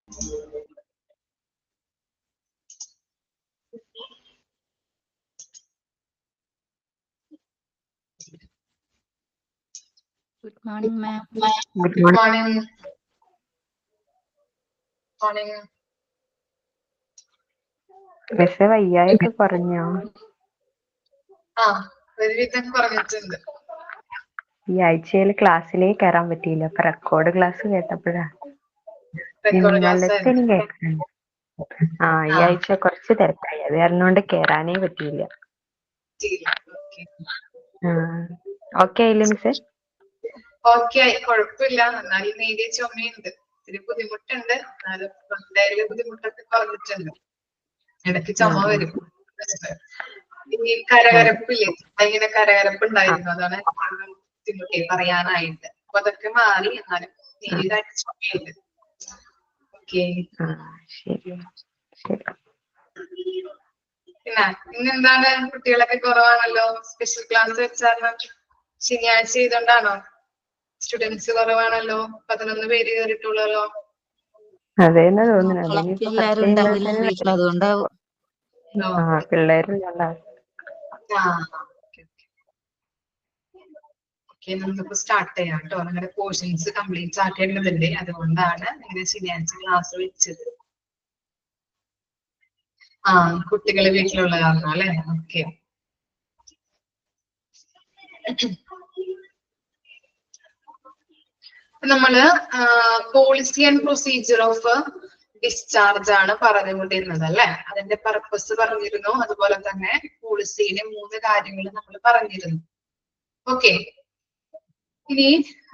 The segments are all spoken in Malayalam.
Good morning, ma'am. Good Good morning. morning. Morning. മിസ്സേ വയ്യായൊക്കെ പറഞ്ഞോ? ആ ഒരുവിധം കുറഞ്ഞിട്ടുണ്ട്. ഈ ആഴ്ചയിൽ ക്ലാസ്സിലേ കയറാൻ പറ്റിയില്ല. അപ്പൊ റെക്കോർഡ് ക്ലാസ് കേട്ടപ്പോഴാ. റെക്കോർഡ് ക്ലാസ് ഇന്നലത്തെ ആയിരുന്നു. കേൾക്കണം. ഈ ആ ആഴ്ച കുറച്ച് തിരക്കായി, അത് കാരണം കൊണ്ട് കേറാനേ പറ്റിയില്ല. ഓക്കെ ആയില്ലേ മിസ്സേ? ഓക്കെ ആയി, കുഴപ്പമില്ല. എന്നാലും നേരിയ ചുമയുണ്ട്, ഇത്തിരി ബുദ്ധിമുട്ടുണ്ട്. എന്നാലും തൊണ്ടയിലെ ബുദ്ധിമുട്ടൊക്കെ കുറഞ്ഞിട്ടുണ്ട്. ഇടയ്ക്ക് ചുമ വരും. ഈ കരകരപ്പില്ലേ, ഇങ്ങനെ കരകരപ്പ് ഉണ്ടായിരുന്നു, അതാണ് ബുദ്ധിമുട്ടി പറയാനായിട്ട്. അപ്പൊ അതൊക്കെ മാറി, എന്നാലും നേരിയതായിട്ട് ചുമയുണ്ട്. ഓക്കെ. ശരി ശരി. പിന്നെ ഇന്നെന്താണ്, കുട്ടികളൊക്കെ കുറവാണല്ലോ? സ്പെഷ്യൽ ക്ലാസ് വെച്ചാൽ ശനിയാഴ്ച ചെയ്തോണ്ടാണോ? സ്റ്റുഡൻസ് കുറവാണല്ലോ, 11 പേര് കയറിയിട്ടുള്ളല്ലോ. അതേന്ന് തോന്നുന്നു. മക്കളൊക്കെ എല്ലാരും ഉണ്ടാവില്ല വീട്ടിൽ, അതുകൊണ്ടാവും. പിള്ളേരുണ്ടാവും. ഓക്കെ, നമുക്കിപ്പോ സ്റ്റാർട്ട് ചെയ്യാം കേട്ടോ. നിങ്ങളുടെ പോർഷൻസ് കംപ്ലീറ്റ് ആക്കേണ്ടതുണ്ട്, അതുകൊണ്ടാണ് ഇങ്ങനെ ശനിയാഴ്ച ക്ലാസ് വെച്ചത്. കുട്ടികള് വീട്ടിലുള്ള കാരണം അല്ലെ? ഓക്കെ. നമ്മള് policy and procedure of discharge ആണ് പറഞ്ഞുകൊണ്ടിരുന്നത് അല്ലെ? അതിന്റെ പർപ്പസ് പറഞ്ഞിരുന്നു, അതുപോലെ തന്നെ പോളിസിയിലെ 3 കാര്യങ്ങൾ നമ്മൾ പറഞ്ഞിരുന്നു. ഓക്കെ. ഇനി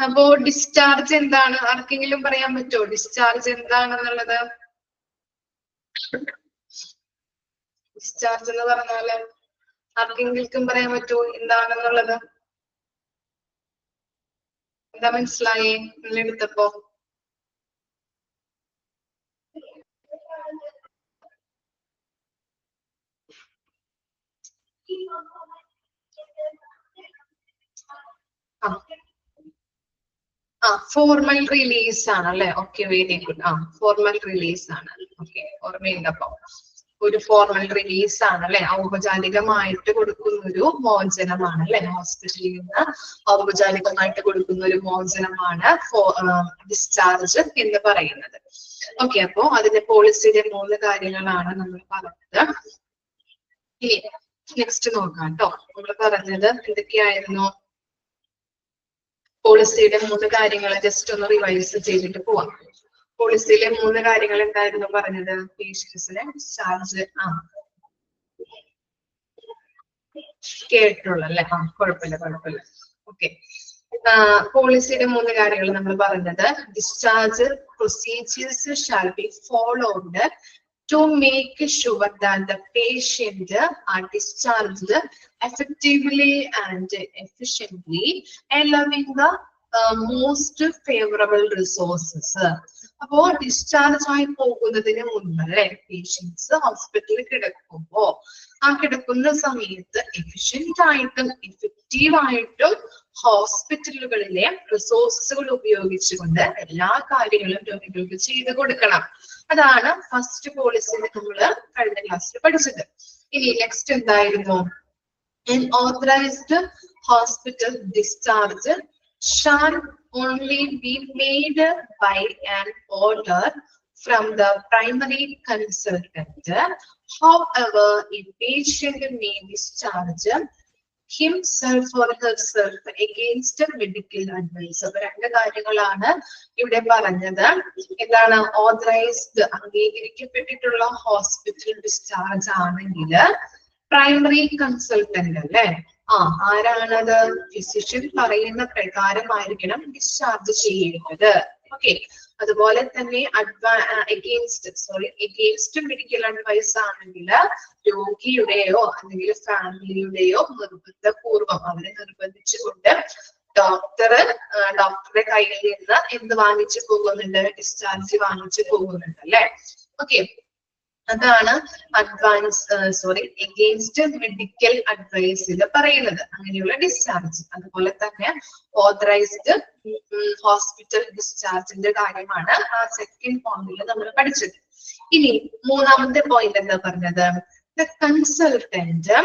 അപ്പോ ഡിസ്ചാർജ് എന്താണ്, ആർക്കെങ്കിലും പറയാൻ പറ്റുമോ ഡിസ്ചാർജ് എന്താണെന്നുള്ളത്? ഡിസ്ചാർജ് എന്ന് പറഞ്ഞാല് ആർക്കെങ്കിലും പറയാൻ പറ്റുമോ എന്താണെന്നുള്ളത്? എന്താ മനസ്സിലായേ എടുത്തപ്പോ? ഫോർമൽ റിലീസ് ആണ് അല്ലെ? Okay, very good. Formal release ആണ്. ഓക്കെ, ഓർമ്മയുണ്ടപ്പോ ഒരു ഫോർമൽ റിലീസ് ആണ് അല്ലെ? ഔപചാരികമായിട്ട് കൊടുക്കുന്ന ഒരു മോചനമാണ് അല്ലെ? ഹോസ്പിറ്റലിൽ നിന്ന് ഔപചാരികമായിട്ട് കൊടുക്കുന്ന ഒരു മോചനമാണ് ഡിസ്ചാർജ് എന്ന് പറയുന്നത്. ഓക്കെ, അപ്പോ അതിന്റെ പോളിസിയുടെ 3 കാര്യങ്ങളാണ് നമ്മൾ പറഞ്ഞത്. ഇനി നെക്സ്റ്റ് നോക്കാം കേട്ടോ. നമ്മൾ പറഞ്ഞത് എന്തൊക്കെയായിരുന്നു? പോളിസിയുടെ 3 കാര്യങ്ങൾ ജസ്റ്റ് ഒന്ന് റിവൈസ് ചെയ്തിട്ട് പോവാം. പോളിസിയിലെ 3 കാര്യങ്ങൾ എന്തായിരുന്നു പറഞ്ഞത്? പേഷ്യൻസിനെ ഡിസ്ചാർജ് കേട്ടുള്ളൂ അല്ലെ? കുഴപ്പമില്ല. ഓക്കെ. പോളിസിയുടെ 3 കാര്യങ്ങൾ നമ്മൾ പറഞ്ഞത്, discharge procedures shall be followed to make sure that the patient are discharged effectively and efficiently, allowing the most favorable resources. അപ്പോ ഡിസ്ചാർജ് ആയി പോകുന്നതിന് മുൻപ് അല്ലെ, പേഷ്യൻസ് ഹോസ്പിറ്റലിൽ കിടക്കുമ്പോ കിടക്കുന്ന സമയത്ത് എഫിഷ്യന്റ് ആയിട്ടും എഫക്റ്റീവ് ആയിട്ടും ഹോസ്പിറ്റലുകളിലെ റിസോഴ്സുകൾ ഉപയോഗിച്ചുകൊണ്ട് എല്ലാ കാര്യങ്ങളും രോഗികൾക്ക് ചെയ്തു കൊടുക്കണം. അതാണ് ഫസ്റ്റ് പോളിസി നമ്മള് കഴിഞ്ഞ ക്ലാസ്സിൽ പഠിച്ചത്. ഇനി നെക്സ്റ്റ് എന്തായിരുന്നു? An authorized hospital discharge shall only be made by an order from the primary consultant. However, a patient may discharge himself or herself against medical advice. അപ്പൊ 2 കാര്യങ്ങളാണ് ഇവിടെ പറഞ്ഞത്. എന്താണ്? ഓതറൈസ്ഡ്, അംഗീകരിക്കപ്പെട്ടിട്ടുള്ള ഹോസ്പിറ്റൽ ഡിസ്ചാർജ് ആണെങ്കിൽ പ്രൈമറി കൺസൾട്ടന്റ് അല്ലെ? ആരാണത്? ഫിസിഷ്യൻ പറയുന്ന പ്രകാരമായിരിക്കണം ഡിസ്ചാർജ് ചെയ്യേണ്ടത്. ഓക്കെ. അതുപോലെ തന്നെ എഗെയിൻസ്റ്റ് മെഡിക്കൽ അഡ്വൈസ് ആണെങ്കിൽ രോഗിയുടെയോ അല്ലെങ്കിൽ ഫാമിലിയുടെയോ നിർബന്ധപൂർവം അവരെ നിർബന്ധിച്ചുകൊണ്ട് ഡോക്ടറുടെ കയ്യിൽ നിന്ന് എന്ത് വാങ്ങിച്ചു പോകുന്നുണ്ട്? ഡിസ്ചാർജ് വാങ്ങിച്ചു പോകുന്നുണ്ട് അല്ലെ? ഓക്കെ. അതാണ് എഗെയിൻസ്റ്റ് മെഡിക്കൽ അഡ്വൈസിൽ പറയുന്നത്, അങ്ങനെയുള്ള ഡിസ്ചാർജ്. അതുപോലെ തന്നെ ഓതറൈസ്ഡ് ഹോസ്പിറ്റൽ ഡിസ്ചാർജിന്റെ കാര്യമാണ് ആ സെക്കൻഡ് പോയിന്റിൽ നമ്മൾ പഠിച്ചത്. ഇനി മൂന്നാമത്തെ പോയിന്റ് എന്താ പറഞ്ഞത്? ദ കൺസൾട്ടന്റ്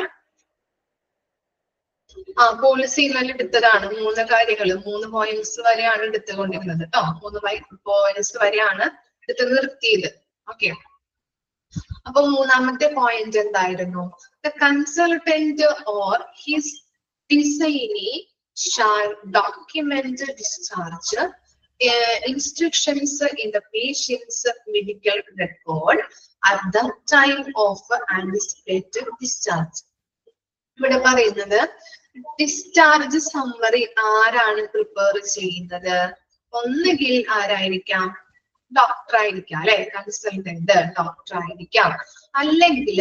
പോളിസിയിൽ എടുത്തതാണ്. 3 കാര്യങ്ങൾ, 3 പോയിന്റ്സ് വരെയാണ് എടുത്തുകൊണ്ടിരുന്നത് കേട്ടോ. 3 പോയിന്റ്സ് വരെയാണ് എടുത്ത് നിർത്തിയത്. ഓക്കെ, അപ്പൊ മൂന്നാമത്തെ പോയിന്റ് എന്തായിരുന്നു? The consultant or his designee shall document discharge instructions in the patient's medical record at the time of anticipated discharge. ഇവിടെ പറയുന്നത് ഡിസ്ചാർജ് സമ്മറി ആരാണ് പ്രിപ്പയർ ചെയ്യുന്നത്? ഒന്നുകിൽ ആരായിരിക്കാം? ഡോക്ടർ ആയിരിക്കാം അല്ലെ, കൺസൾട്ടന്റ് ഡോക്ടർ ആയിരിക്കാം. അല്ലെങ്കിൽ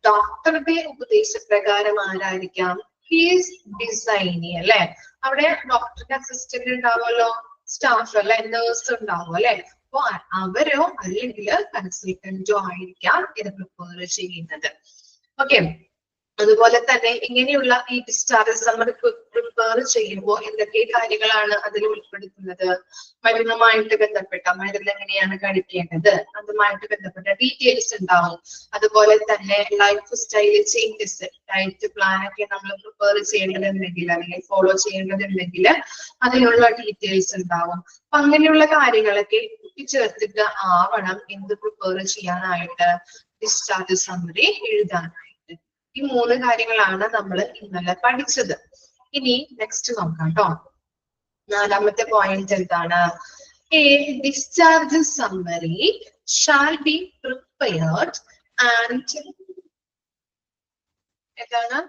ഡോക്ടറുടെ ഉപദേശപ്രകാരം ആരായിരിക്കാം? ഹീസ് ഡിസൈനി അല്ലെ. അവിടെ ഡോക്ടറുടെ അസിസ്റ്റന്റ് ഉണ്ടാവുമല്ലോ, സ്റ്റാഫ് അല്ലെ, നേഴ്സ് ഉണ്ടാവും അല്ലെ. അപ്പൊ അവരോ അല്ലെങ്കിൽ കൺസൾട്ടന്റോ ആയിരിക്കാം ഇത് പ്രിപ്പയർ ചെയ്യുന്നത്. ഓക്കെ, അതുപോലെ തന്നെ ഇങ്ങനെയുള്ള ഈ ഡിസ്ചാർജ് സമ്മറി പ്രിപ്പയർ ചെയ്യുമ്പോൾ എന്തൊക്കെ കാര്യങ്ങളാണ് അതിൽ ഉൾപ്പെടുത്തുന്നത്? മരുന്നുമായിട്ട് ബന്ധപ്പെട്ട, മരുന്ന് എങ്ങനെയാണ് കഴിക്കേണ്ടത്, അതുമായിട്ട് ബന്ധപ്പെട്ട ഡീറ്റെയിൽസ് ഉണ്ടാവും. അതുപോലെ തന്നെ life style changes, diet plan ഒക്കെ നമ്മൾ പ്രിപ്പയർ ചെയ്യേണ്ടതുണ്ടെങ്കിൽ അല്ലെങ്കിൽ ഫോളോ ചെയ്യേണ്ടതുണ്ടെങ്കിൽ അതിനുള്ള ഡീറ്റെയിൽസ് ഉണ്ടാവും. അപ്പൊ അങ്ങനെയുള്ള കാര്യങ്ങളൊക്കെ കൂട്ടിച്ചേർത്തിട്ട് ആവണം എന്ത് പ്രിപ്പയർ ചെയ്യാനായിട്ട്? ഡിസ്ചാർജ് സമ്മറി എഴുതാനായിട്ട്. ഈ 3 കാര്യങ്ങളാണ് നമ്മൾ ഇന്നലെ പഠിച്ചത്. ഇനി നെക്സ്റ്റ് നോക്കാം കേട്ടോ. 4ാമത്തെ പോയിന്റ് എന്താണ്? A discharge summary shall be prepared and എന്താണ്?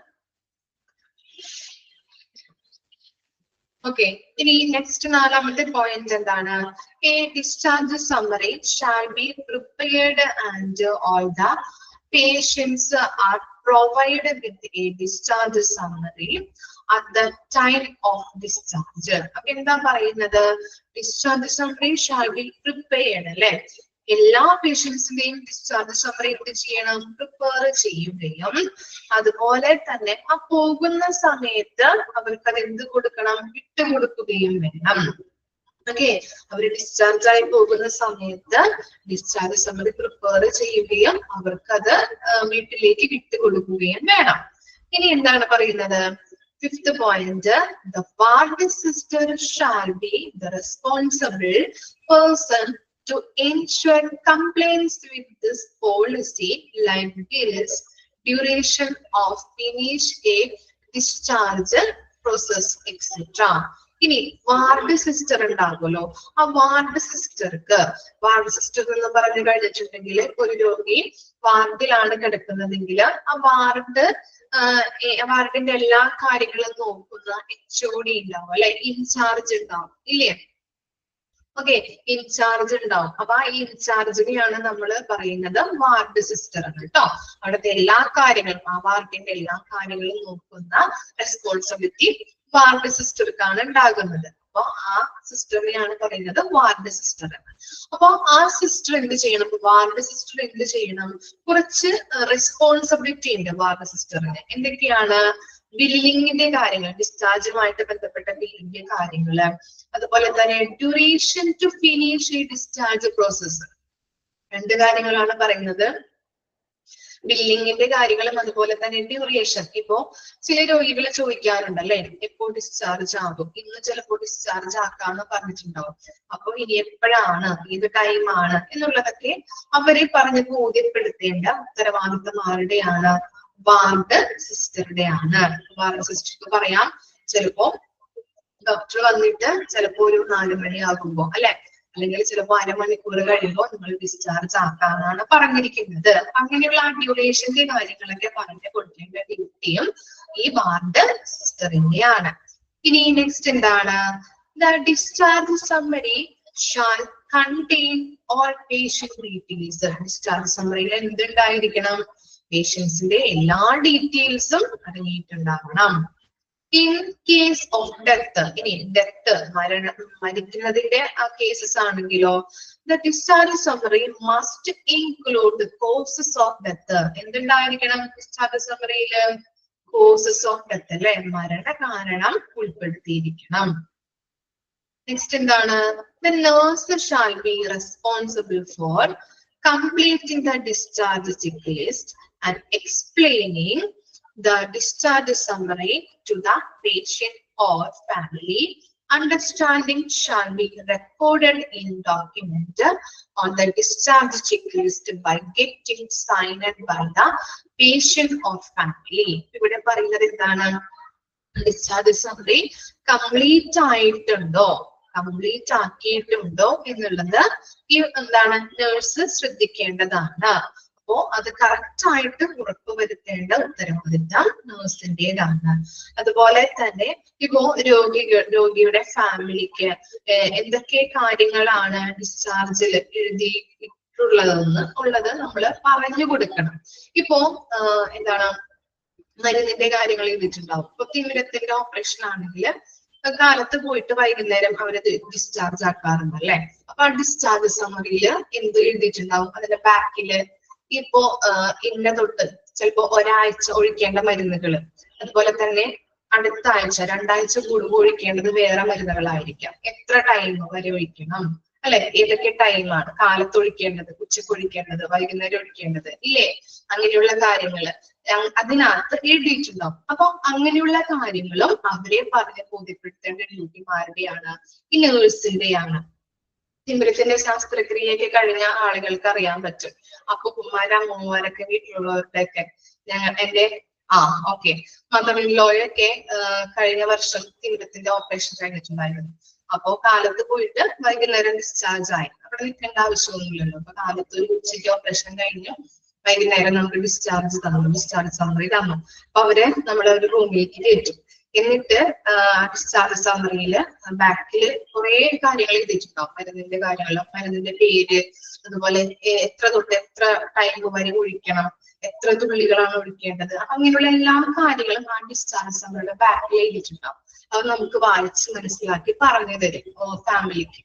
ഓക്കെ, ഇനി നെക്സ്റ്റ് 4ാമത്തെ പോയിന്റ് എന്താണ്? A discharge summary shall be prepared and all the patients are provided with a discharge summary at the time of discharge. അപ്പൊ എന്താ പറയുന്നത്? Discharge summary shall be prepared അല്ലെ. എല്ലാ പേഷ്യൻസിന്റെയും ഡിസ്ചാർജ് സമ്മറി എന്ത് ചെയ്യണം? പ്രിപ്പയർ ചെയ്യുകയും അതുപോലെ തന്നെ ആ പോകുന്ന സമയത്ത് അവർക്ക് അത് എന്ത് കൊടുക്കണം? വിട്ടുകൊടുക്കുകയും വേണം. ഓക്കെ, അവര് ഡിസ്ചാർജ് ആയി പോകുന്ന സമയത്ത് ഡിസ്ചാർജ് സമ്മറി പ്രിപ്പയർ ചെയ്യുകയും അവർക്കത് വീട്ടിലേക്ക് വിട്ടുകൊടുക്കുകയും വേണം. ഇനി എന്താണ് പറയുന്നത്? 5th point, the ward sister shall be the responsible person to ensure compliance with this policy like this duration of finish a discharge process etc. ഇനി വാർഡ് സിസ്റ്റർ ഉണ്ടാകുമല്ലോ, ആ വാർഡ് സിസ്റ്റർ എന്ന് പറഞ്ഞു കഴിഞ്ഞിട്ടുണ്ടെങ്കിൽ ഒരു രോഗി വാർഡിലാണ് കിടക്കുന്നതെങ്കിൽ ആ വാർഡിന്റെ എല്ലാ കാര്യങ്ങളും നോക്കുന്ന HOD ഉണ്ടാവും അല്ലെ, ഇൻചാർജ് ഉണ്ടാവും ഇല്ലേ? ഓക്കെ, ഇൻചാർജ് ഉണ്ടാവും. അപ്പൊ ആ ഇൻചാർജിനെയാണ് നമ്മൾ പറയുന്നത് വാർഡ് സിസ്റ്റർ എന്ന് കേട്ടോ. അവിടുത്തെ എല്ലാ കാര്യങ്ങളും, ആ വാർഡിന്റെ എല്ലാ കാര്യങ്ങളും നോക്കുന്ന റെസ്പോൺസിബിലിറ്റി വാർഡ് സിസ്റ്റർക്കാണ് ഉണ്ടാകുന്നത്. അപ്പൊ ആ സിസ്റ്ററിനെയാണ് പറയുന്നത് വാർഡ് സിസ്റ്റർ എന്ന്. അപ്പൊ ആ സിസ്റ്റർ എന്ത് ചെയ്യണം? വാർഡ് സിസ്റ്റർ എന്ത് ചെയ്യണം? കുറച്ച് റെസ്പോൺസിബിലിറ്റി ഉണ്ട് വാർഡ് സിസ്റ്ററിന്. എന്തൊക്കെയാണ്? ബില്ലിങ്ങിന്റെ കാര്യങ്ങൾ, ഡിസ്ചാർജുമായിട്ട് ബന്ധപ്പെട്ട ബില്ലിങ്ങിന്റെ കാര്യങ്ങള്, അതുപോലെ തന്നെ ഡ്യൂറേഷൻ ടു ഫിനിഷ് ഈ ഡിസ്ചാർജ് പ്രോസസ്. 2 കാര്യങ്ങളാണ് പറയുന്നത്, ബില്ലിങ്ങിന്റെ കാര്യങ്ങളും അതുപോലെ തന്നെ ഡ്യൂറേഷൻ. ഇപ്പോ ചില രോഗികൾ ചോദിക്കാറുണ്ടല്ലേ, എപ്പോ ഡിസ്ചാർജ് ആകും? ഇന്ന് ചിലപ്പോൾ ഡിസ്ചാർജ് ആക്കാന്ന് പറഞ്ഞിട്ടുണ്ടാവും. അപ്പൊ ഇനി എപ്പോഴാണ്, ഏത് ടൈമാണ് എന്നുള്ളതൊക്കെ അവരെ പറഞ്ഞ് ബോധ്യപ്പെടുത്തേണ്ട ഉത്തരവാദിത്തം ആരുടെയാണ്? വാർഡ് സിസ്റ്ററുടെയാണ്. വാർഡ് സിസ്റ്റർക്ക് പറയാം, ചിലപ്പോ ഡോക്ടർ വന്നിട്ട് ചിലപ്പോ ഒരു 4 മണിയാകുമ്പോ അല്ലെ, അല്ലെങ്കിൽ ചിലപ്പോ അരമണിക്കൂർ കഴിയുമ്പോൾ നിങ്ങൾ ഡിസ്ചാർജ് ആക്കാനാണ് പറഞ്ഞിരിക്കുന്നത്. അങ്ങനെയുള്ള ആ ഡ്യൂറേഷന്റെ കാര്യങ്ങളൊക്കെ പറഞ്ഞു കൊടുക്കേണ്ട ഡ്യൂട്ടിയും ഈ വാർഡ് സിസ്റ്ററിന്റെയാണ്. ഇനി നെക്സ്റ്റ് എന്താണ്? The discharge summary shall contain all patient details. Discharge സമ്മറിയിൽ എന്തുണ്ടായിരിക്കണം? പേഷ്യൻസിന്റെ എല്ലാ ഡീറ്റെയിൽസും അടങ്ങിയിട്ടുണ്ടാവണം. ഇൻ കേസ് ഓഫ് ഡെത്ത്, ഇനി ഡെത്ത് മരിക്കുന്നതിന്റെ ആ കേസസ് ആണെങ്കിലോ, the discharge summary must include the causes of death. എന്തുണ്ടായിരിക്കണം discharge summary-യില്? Causes of death അല്ലെ, മരണ കാരണം ഉൾപ്പെടുത്തിയിരിക്കണം. നെക്സ്റ്റ് എന്താണ്? The nurse shall be responsible for completing the discharge checklist and explaining the discharge summary to the patient or family. Understanding shall be recorded in document on the discharge checklist by getting signed by the patient or family. ഇവിടെ പറയുന്നത് എന്താണ്? discharge summary കംപ്ലീറ്റ് ആയിട്ടുണ്ടോ, കംപ്ലീറ്റ് ആക്കിയിട്ടുണ്ടോ എന്നുള്ളത് ഈ എന്താണ് നേഴ്സ് ശ്രദ്ധിക്കേണ്ടതാണ്. അപ്പോ അത് കറക്റ്റ് ആയിട്ട് ഉറപ്പുവരുത്തേണ്ട ഉത്തരവാദിത്തം നേഴ്സിന്റേതാണ്. അതുപോലെ തന്നെ ഇപ്പോ രോഗിയുടെ ഫാമിലിക്ക് എന്തൊക്കെ കാര്യങ്ങളാണ് ഡിസ്ചാർജിൽ എഴുതിയിട്ടുള്ളത് നമ്മൾ പറഞ്ഞു കൊടുക്കണം. ഇപ്പോ എന്താണ് മരുന്നിന്റെ കാര്യങ്ങൾ എഴുതിയിട്ടുണ്ടാവും. ഇപ്പൊ തിമിരത്തിന്റെ ഓപ്പറേഷൻ ആണെങ്കിൽ കാലത്ത് പോയിട്ട് വൈകുന്നേരം അവരത് ഡിസ്ചാർജ് ആക്കാറുണ്ട് അല്ലെ. അപ്പൊ ആ ഡിസ്ചാർജ് സമ്മറിയില് എന്ത് എഴുതിയിട്ടുണ്ടാവും? അതിന്റെ ബാക്കില് ഇപ്പോ ഇന്ന തൊട്ട് ചിലപ്പോ ഒരാഴ്ച ഒഴിക്കേണ്ട മരുന്നുകള്, അതുപോലെ തന്നെ അടുത്ത ആഴ്ച 2 ആഴ്ച കൂടുമ്പോൾ ഒഴിക്കേണ്ടത് വേറെ മരുന്നുകളായിരിക്കാം. എത്ര ടൈം വരെ ഒഴിക്കണം അല്ലെ, ഏതൊക്കെ ടൈമാണ് കാലത്ത് ഒഴിക്കേണ്ടത്, ഉച്ചക്ക് ഒഴിക്കേണ്ടത്, വൈകുന്നേരം ഒഴിക്കേണ്ടത് ഇല്ലേ, അങ്ങനെയുള്ള കാര്യങ്ങള് അതിനകത്ത് എഴുതിയിട്ടുണ്ടാവും. അപ്പൊ അങ്ങനെയുള്ള കാര്യങ്ങളും അവരെ പറഞ്ഞ് ബോധ്യപ്പെടുത്തേണ്ട ഡ്യൂട്ടിമാരുടെയാണ്, ഈ നേഴ്സിന്റെയാണ്. തിമിരത്തിന്റെ ശസ്ത്രക്രിയയൊക്കെ കഴിഞ്ഞ ആളുകൾക്ക് അറിയാൻ പറ്റും. അപ്പൂപ്പന്മാര് അമ്മൂമ്മമാരൊക്കെ വീട്ടിലുള്ളവരുടെയൊക്കെ എന്റെ ഓക്കെ മദർ-ഇൻ-ലോയൊക്കെ കഴിഞ്ഞ വർഷം തിമിരത്തിന്റെ ഓപ്പറേഷൻ കഴിഞ്ഞിട്ടുണ്ടായിരുന്നു. അപ്പോ കാലത്ത് പോയിട്ട് വൈകുന്നേരം ഡിസ്ചാർജ് ആയി. അവിടെ നിൽക്കേണ്ട ആവശ്യമൊന്നുമില്ലല്ലോ. അപ്പൊ കാലത്ത് ഒരു ഉച്ചയ്ക്ക് ഓപ്പറേഷൻ കഴിഞ്ഞു, വൈകുന്നേരം നമുക്ക് ഡിസ്ചാർജ് തന്നു, ഡിസ്ചാർജ് സമ്മറി തന്നു. അപ്പൊ അവരെ നമ്മളെ ഒരു റൂമിലേക്ക് കയറ്റും. എന്നിട്ട് ഡിസ്ചാർജ് സമ്മറിയില് ബാക്കില് കുറെ കാര്യങ്ങൾ എഴുതിയിട്ടുണ്ടാവും. മരുന്നിന്റെ കാര്യങ്ങളും മരുന്നിന്റെ പേര്, അതുപോലെ എത്ര തൊട്ട് എത്ര ടൈം വരെ ഒഴിക്കണം, എത്ര തുള്ളികളാണ് ഒഴിക്കേണ്ടത്, അങ്ങനെയുള്ള എല്ലാ കാര്യങ്ങളും ആ ഡിസ്ചാർജ് സമ്മറിയുടെ ബാക്കിൽ എഴുതിയിട്ടുണ്ടാവും. അത് നമുക്ക് വായിച്ച് മനസ്സിലാക്കി പറഞ്ഞു തരും ഫാമിലിക്ക്.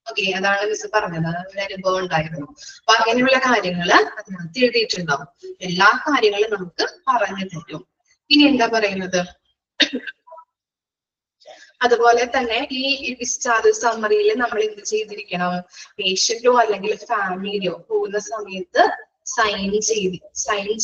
ഓക്കെ, അതാണ് മിസ് പറഞ്ഞത്, അതൊരു അനുഭവം ഉണ്ടായിരുന്നു. അപ്പൊ അങ്ങനെയുള്ള കാര്യങ്ങള് അതിനകത്ത് എഴുതിയിട്ടുണ്ടാവും. എല്ലാ കാര്യങ്ങളും നമുക്ക് പറഞ്ഞു തരും. ഇനി എന്താ പറയുന്നത്? അതുപോലെ തന്നെ ഈ ഡിസ്ചാർജ് സമ്മറിയിൽ നമ്മൾ എന്ത് ചെയ്തിരിക്കണം? പേഷ്യന്റോ അല്ലെങ്കിൽ ഫാമിലിയോ പോകുന്ന സമയത്ത് സൈൻ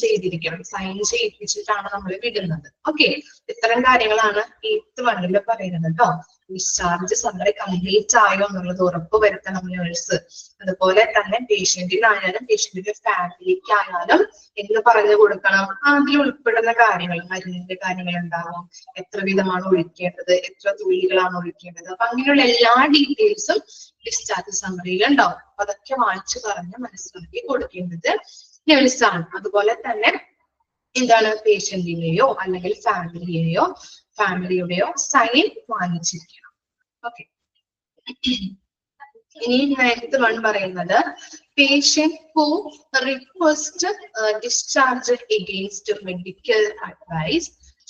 ചെയ്തിരിക്കണം. സൈൻ ചെയ്യിപ്പിച്ചിട്ടാണ് നമ്മൾ വിടുന്നത്. ഓക്കെ, ഇത്തരം കാര്യങ്ങളാണ് 8th വണ്ണിൽ പറയുന്നത് കേട്ടോ. ഡിസ്ചാർജ് സമ്മറി കംപ്ലീറ്റ് ആയോ എന്നുള്ളത് ഉറപ്പ് വരുത്തണം നേഴ്സ്. അതുപോലെ തന്നെ പേഷ്യന്റിനായാലും പേഷ്യന്റിന്റെ ഫാമിലിക്കായാലും എന്ത് പറഞ്ഞു കൊടുക്കണം? അതിൽ ഉൾപ്പെടുന്ന കാര്യങ്ങൾ, മരുന്നിന്റെ കാര്യങ്ങൾ ഉണ്ടാവും, എത്ര വിധമാണ് ഒഴിക്കേണ്ടത്, എത്ര തുള്ളികളാണ് ഒഴിക്കേണ്ടത്, അപ്പൊ അങ്ങനെയുള്ള എല്ലാ ഡീറ്റെയിൽസും ഡിസ്ചാർജ് സമ്മറിയിൽ ഉണ്ടാവും. അപ്പൊ അതൊക്കെ വായിച്ചു പറഞ്ഞ് മനസ്സിലാക്കി കൊടുക്കേണ്ടത് നേഴ്സാണ്. അതുപോലെ തന്നെ എന്താണ് പേഷ്യന്റിനെയോ അല്ലെങ്കിൽ ഫാമിലിയുടെയോ സൈൻ വാങ്ങിച്ചിരിക്കണം. ഓക്കെ, ഇനി 9th വൺ പറയുന്നത് patient who request discharge against medical advice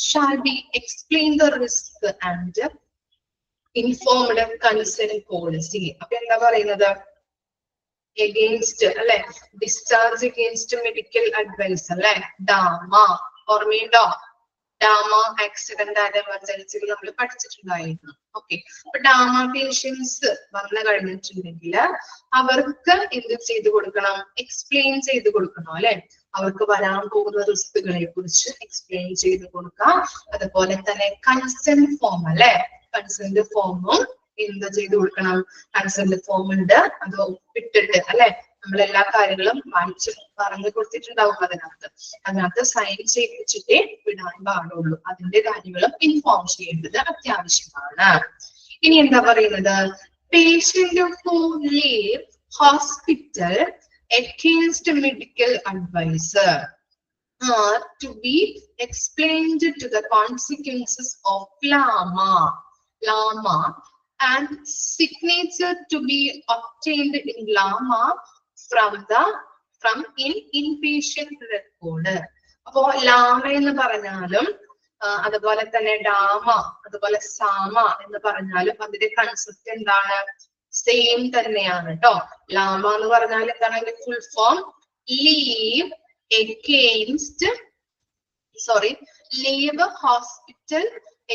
shall be explain the risk and informed consent policy. അപ്പൊ എന്താ പറയുന്നത്? എഗെയിൻസ്റ്റ് അല്ലെ, ഡിസ്ചാർജ് എഗെയിൻസ്റ്റ് മെഡിക്കൽ അഡ്വൈസ് അല്ലെ, ഡാമ ഓർമ്മയുണ്ടോ? ഡാമ ആക്സിഡന്റ് ആൻഡ് എമർജൻസികൾ നമ്മൾ പഠിച്ചിട്ടുണ്ടായിരുന്നു. ഓക്കെ, അപ്പൊ ഡാമ പേഷ്യൻസ് വന്നു കഴിഞ്ഞിട്ടുണ്ടെങ്കിൽ അവർക്ക് എന്ത് ചെയ്ത് കൊടുക്കണം? എക്സ്പ്ലെയിൻ ചെയ്ത് കൊടുക്കണം അല്ലെ. അവർക്ക് വരാൻ പോകുന്ന റിസ്കുകളെ കുറിച്ച് എക്സ്പ്ലെയിൻ ചെയ്ത് കൊടുക്കാം. അതുപോലെ തന്നെ കൺസെന്റ് ഫോം അല്ലെ, കൺസെന്റ് ഫോമും എന്ത് ചെയ്ത് കൊടുക്കണം? കൺസെന്റ് ഫോം ഉണ്ട്, അത് ഒപ്പിട്ടിട്ട് അല്ലെ നമ്മളെല്ലാ കാര്യങ്ങളും വായിച്ച് പറഞ്ഞു കൊടുത്തിട്ടുണ്ടാവും. അതിനകത്ത് സൈൻ ചെയ്യിപ്പിച്ചിട്ടേ വിടാൻ പാടുള്ളൂ. അതിന്റെ കാര്യങ്ങളും ഇൻഫോം ചെയ്യേണ്ടത് അത്യാവശ്യമാണ്. ഇനി എന്താ പറയുന്നത്? Patient who leave hospital against medical advice are to be explained to the consequences of LAMA and signature to be obtained in LAMA from inpatient record. അപ്പോ ലാമ എന്ന് പറഞ്ഞാലും അതുപോലെ തന്നെ ഡാമ അതുപോലെ സാമ എന്ന് പറഞ്ഞാലും അതിന്റെ കൺസെപ്റ്റ് എന്താണ്? സെയിം തന്നെയാണ് കേട്ടോ. ലാമ എന്ന് പറഞ്ഞാൽ എന്താണ് അതിന്റെ full form? Leave hospital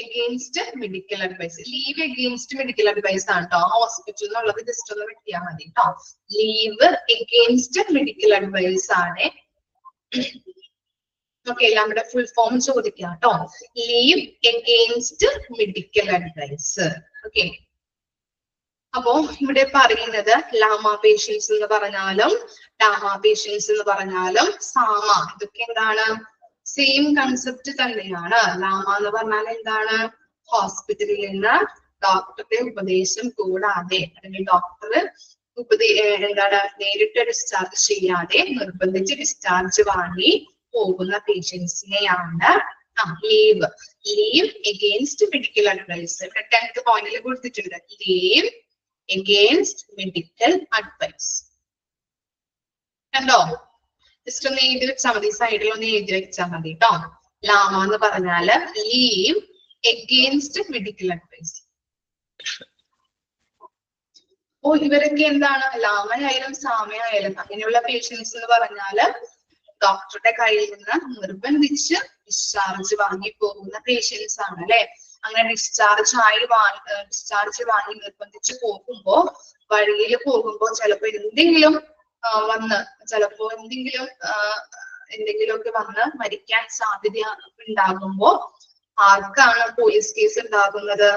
against medical advice. Leave against medical advice ആണ് കേട്ടോ. ഹോസ്പിറ്റൽ എന്നുള്ളത് ജസ്റ്റ് ഒന്ന് വെട്ടിയാൽ മതി കേട്ടോ. ലീവ് എഗെയിൻസ്റ്റ് മെഡിക്കൽ അഡ്വൈസ് ആണ്. ഓക്കെ, നമ്മുടെ ഫുൾ ഫോം ചോദിക്കാം കേട്ടോ. Leave against medical advice. Okay, അപ്പോ ഇവിടെ പറയുന്നത് ലാമ പേഷ്യൻസ് എന്ന് പറഞ്ഞാലും ടാമ പേഷ്യൻസ് എന്ന് പറഞ്ഞാലും സാമ, ഇതൊക്കെ എന്താണ്? സെയിം കൺസെപ്റ്റ് തന്നെയാണ്. ലാമ എന്ന് പറഞ്ഞാൽ എന്താണ്? ഹോസ്പിറ്റലിൽ നിന്ന് ഡോക്ടറുടെ ഉപദേശം കൂടാതെ അല്ലെങ്കിൽ ഡോക്ടർ എന്താണ് നേരിട്ട് ഡിസ്ചാർജ് ചെയ്യാതെ നിർബന്ധിച്ച് ഡിസ്ചാർജ് വാങ്ങി പോകുന്ന പേഷ്യൻസിനെയാണ് ലീവ് എഗെയിൻസ്റ്റ് മെഡിക്കൽ അഡ്വൈസ്. ഇവിടെ 10th പോയിന്റിൽ കൊടുത്തിട്ടുണ്ട് ലീവ് എഗെയിൻസ്റ്റ് മെഡിക്കൽ അഡ്വൈസ്. കണ്ടോ? ജസ്റ്റ് ഒന്ന് എഴുതി വെച്ചാൽ മതി, സൈഡിൽ ഒന്ന് എഴുതി വെച്ചാൽ മതി കേട്ടോ. ലാമ എന്ന് പറഞ്ഞാല് ലീവ് എഗെയിൻസ്റ്റ് മെഡിക്കൽ അഡ്വൈസ്. ഓ, ഇവരൊക്കെ എന്താണ്? ലാമയായാലും സാമയായാലും അങ്ങനെയുള്ള പേഷ്യൻസ് എന്ന് പറഞ്ഞാല് ഡോക്ടറുടെ കയ്യിൽ നിന്ന് നിർബന്ധിച്ച് ഡിസ്ചാർജ് വാങ്ങി പോകുന്ന പേഷ്യൻസ് ആണ് അല്ലെ. അങ്ങനെ ഡിസ്ചാർജ് വാങ്ങി നിർബന്ധിച്ച് പോകുമ്പോ വഴിയിൽ പോകുമ്പോ ചിലപ്പോ എന്തെങ്കിലുമൊക്കെ വന്ന് മരിക്കാൻ സാധ്യത ഉണ്ടാകുമ്പോ ആർക്കാണ് പോലീസ് കേസ് ഉണ്ടാകുന്നത്?